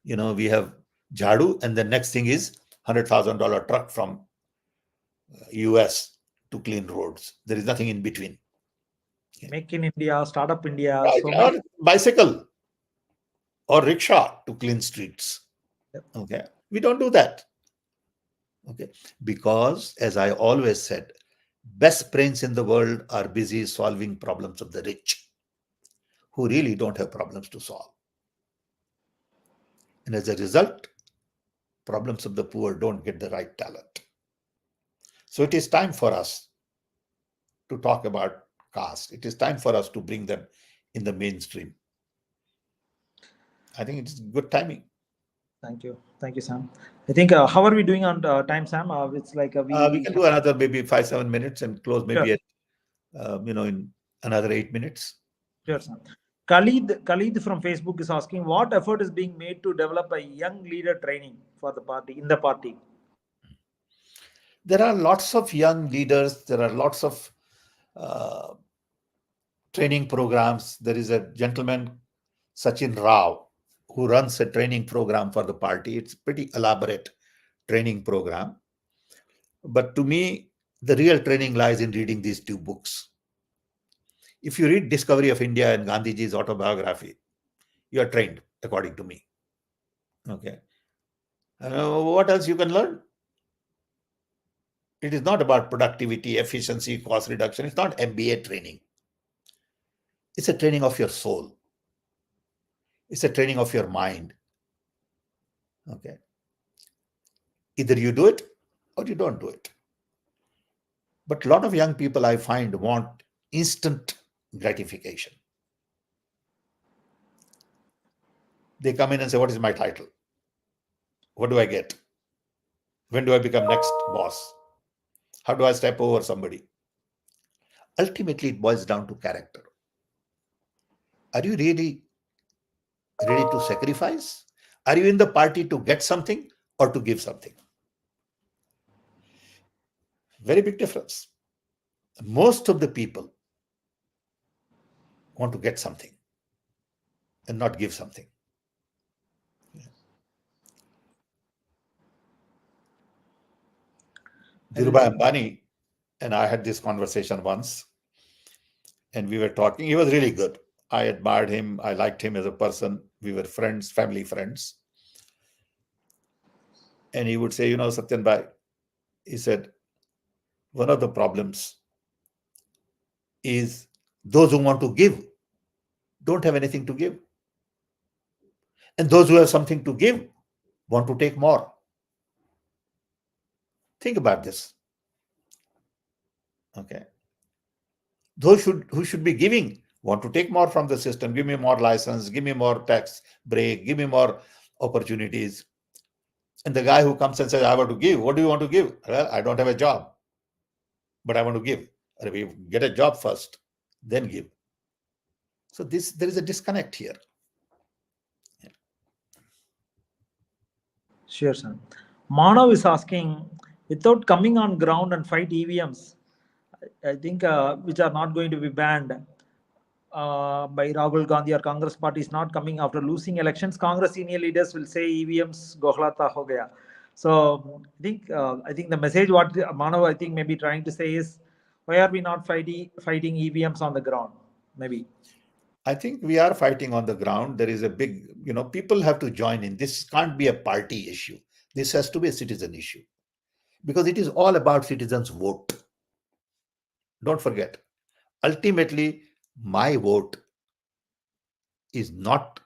We have Jhadu, and the next thing is $100,000 truck from US to clean roads. There is nothing in between. Make in India, Startup India, right. so Or bicycle or rickshaw to clean streets. Yep. Okay, we don't do that. Okay, because as I always said, best brains in the world are busy solving problems of the rich, who really don't have problems to solve. And as a result, problems of the poor don't get the right talent. So it is time for us to talk about caste. It is time for us to bring them in the mainstream. I think it's good timing. Thank you, Sam. I think how are we doing on time, Sam? It's like we can do another maybe 5-7 minutes and close maybe sure. at in another 8 minutes. Sure, Sam. Khalid from Facebook is asking, what effort is being made to develop a young leader training for the party, in the party? There are lots of young leaders. There are lots of training programs. There is a gentleman, Sachin Rao, who runs a training program for the party. It's a pretty elaborate training program. But to me, the real training lies in reading these two books. If you read Discovery of India and Gandhiji's autobiography, you are trained, according to me. Okay. What else you can learn? It is not about productivity, efficiency, cost reduction. It's not MBA training. It's a training of your soul. It's a training of your mind. Okay. Either you do it or you don't do it. But a lot of young people I find want instant gratification. They come in and say, what is my title? What do I get? When do I become next boss? How do I step over somebody? Ultimately, it boils down to character. Are you really ready to sacrifice? Are you in the party to get something or to give something? Very big difference. Most of the people want to get something and not give something. Dhirubhai Ambani and I had this conversation once, and we were talking. He was really good. I admired him. I liked him as a person. We were friends, family friends. And he would say, Satyan Bhai, he said, one of the problems is those who want to give don't have anything to give. And those who have something to give want to take more. Think about this. Okay. Those who should be giving want to take more from the system. Give me more license, give me more tax break, give me more opportunities. And the guy who comes and says, I want to give, what do you want to give? Well, I don't have a job, but I want to give. Get a job first, then give. So there is a disconnect here. Yeah. Sure, sir. Manav is asking, without coming on ground and fight EVMs, I think which are not going to be banned by Rahul Gandhi or Congress party is not coming after losing elections. Congress senior leaders will say EVMs gohlata ho gaya. So I think the message what Manav I think may be trying to say is, why are we not fighting EVMs on the ground? Maybe. I think we are fighting on the ground. There is a big, people have to join in. This can't be a party issue. This has to be a citizen issue because it is all about citizens' vote. Don't forget, ultimately, my vote is not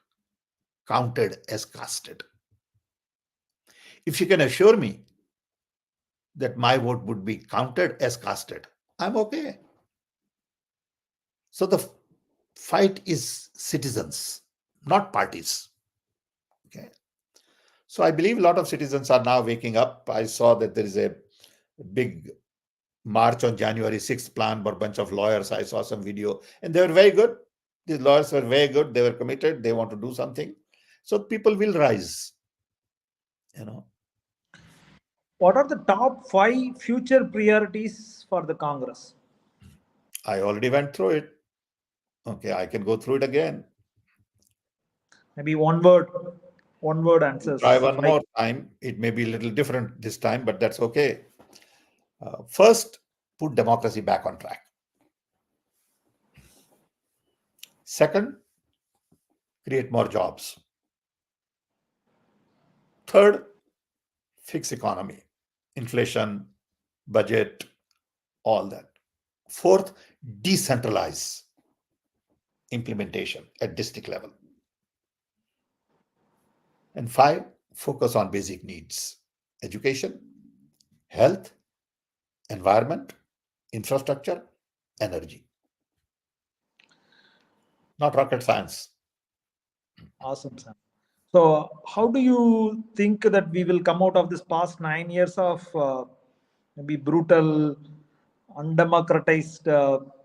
counted as casted. If you can assure me that my vote would be counted as casted, I'm okay. So the fight is citizens, not parties. Okay. So I believe a lot of citizens are now waking up. I saw that there is a big march on January 6th planned by a bunch of lawyers. I saw some video and they were very good. These lawyers were very good. They were committed. They want to do something. So people will rise. What are the top 5 future priorities for the Congress? I already went through it. Okay, I can go through it again. Maybe one word answers. Try one more time. It may be a little different this time, but that's okay. First, put democracy back on track. Second, create more jobs. Third, fix economy, inflation, budget, all that. Fourth, decentralize implementation at district level. And 5, focus on basic needs: education, health, environment, infrastructure, energy. Not rocket science. Awesome, Sam. So how do you think that we will come out of this past 9 years of maybe brutal, undemocratized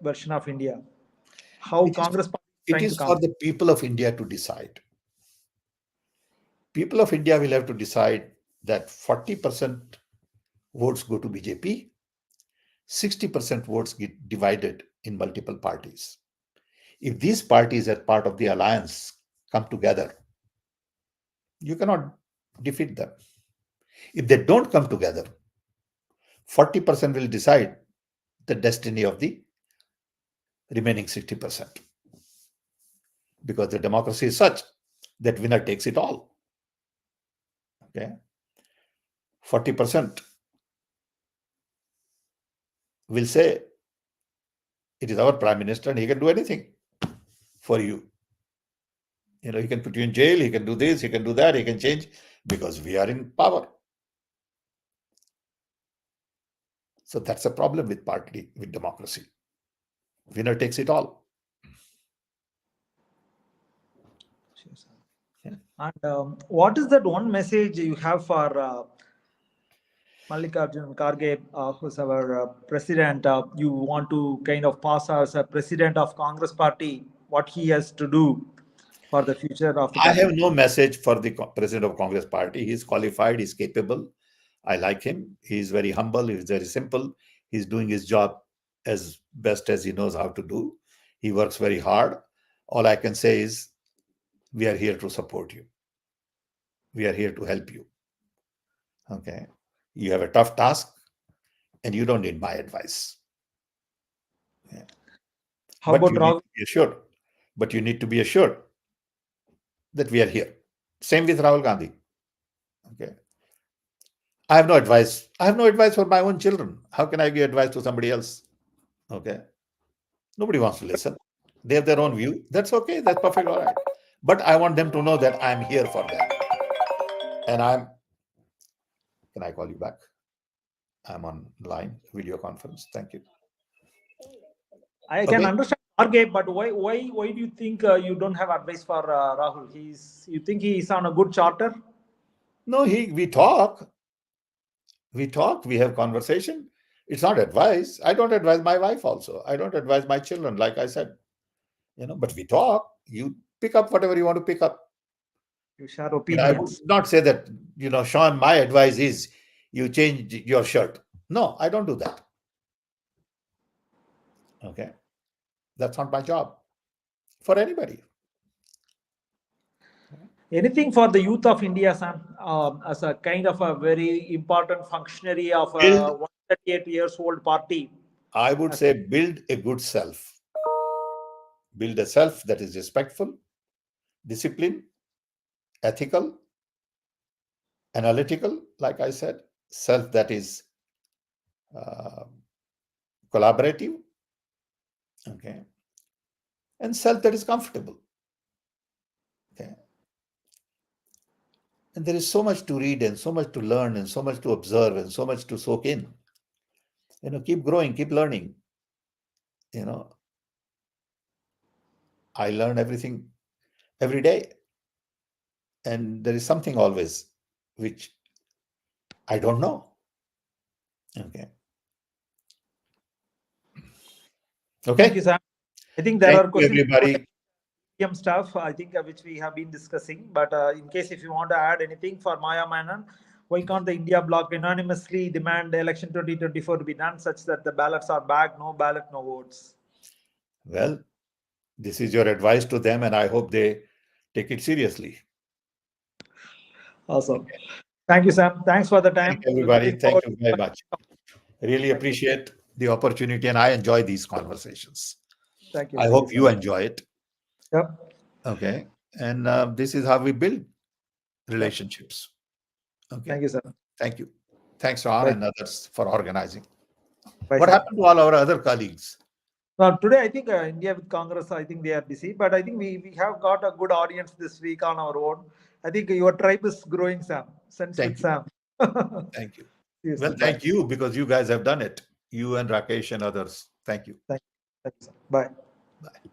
version of India? How Congress it is for the people of India to decide. People of India will have to decide that 40% votes go to BJP, 60% votes get divided in multiple parties. If these parties as part of the alliance come together, you cannot defeat them. If they don't come together, 40% will decide the destiny of the remaining 60%. Because the democracy is such that winner takes it all. Okay, 40% will say it is our prime minister and he can do anything for you. He can put you in jail, he can do this, he can do that, he can change because we are in power. So that's a problem with democracy. Winner takes it all. And what is that one message you have for Mallikarjun Kharge, who's our president? You want to kind of pass as a president of Congress Party, what he has to do for the future of the country? I have no message for the president of Congress Party. He's qualified, he's capable. I like him. He's very humble, he's very simple. He's doing his job as best as he knows how to do. He works very hard. All I can say is we are here to support you. We are here to help you. Okay. You have a tough task and you don't need my advice. Yeah. How about Rahul? But you need to be assured that we are here. Same with Rahul Gandhi. Okay. I have no advice. I have no advice for my own children. How can I give advice to somebody else? Okay. Nobody wants to listen. They have their own view. That's okay. That's perfect. All right. But I want them to know that I'm here for them. And can I call you back? I'm on line, video conference. Thank you. I can understand Kharge, but why do you think you don't have advice for Rahul? You think he is on a good charter? No, we talk. We talk. We have conversation. It's not advice. I don't advise my wife also. I don't advise my children, like I said. But we talk. You pick up whatever you want to pick up. You share opinions. But I would not say that, Sean, my advice is you change your shirt. No, I don't do that. Okay. That's not my job for anybody. Anything for the youth of India, Sam, as a kind of a very important functionary of a 138 years old party? I would say build a good self. build a self that is respectful, disciplined, ethical, analytical, like I said, self that is uh, collaborative, okay, and self that is comfortable. Okay. And there is so much to read and so much to learn and so much to observe and so much to soak in. Keep growing, keep learning. I learn everything every day. And there is something always which I don't know. Okay. Thank you, Okay. Sam. I think there Thank are you, questions everybody. stuff, I think, which we have been discussing. But in case if you want to add anything for Maya Menon, why can't the India bloc unanimously demand the election 2024 to be done such that the ballots are back, no ballot, no votes? Well, this is your advice to them, and I hope they take it seriously. Awesome. Thank you, Sam. Thanks for the time. Thank you, everybody. Looking Thank forward you very much. Really appreciate the opportunity, and I enjoy these conversations. Thank you. I hope you enjoy it. Yep. Okay. And this is how we build relationships. Okay. Thank you, sir. Thank you. Thanks, Ron, and others for organizing. Bye, What sir. happened to all our other colleagues? Today, I think India with Congress, I think they are busy, but I think we have got a good audience this week on our own. I think your tribe is growing, Sam. Sense Thank with you. Sam. Thank you. Yes, Well, sir. thank you, because you guys have done it. You and Rakesh and others. Thank you. Thank you, sir. Bye. Bye.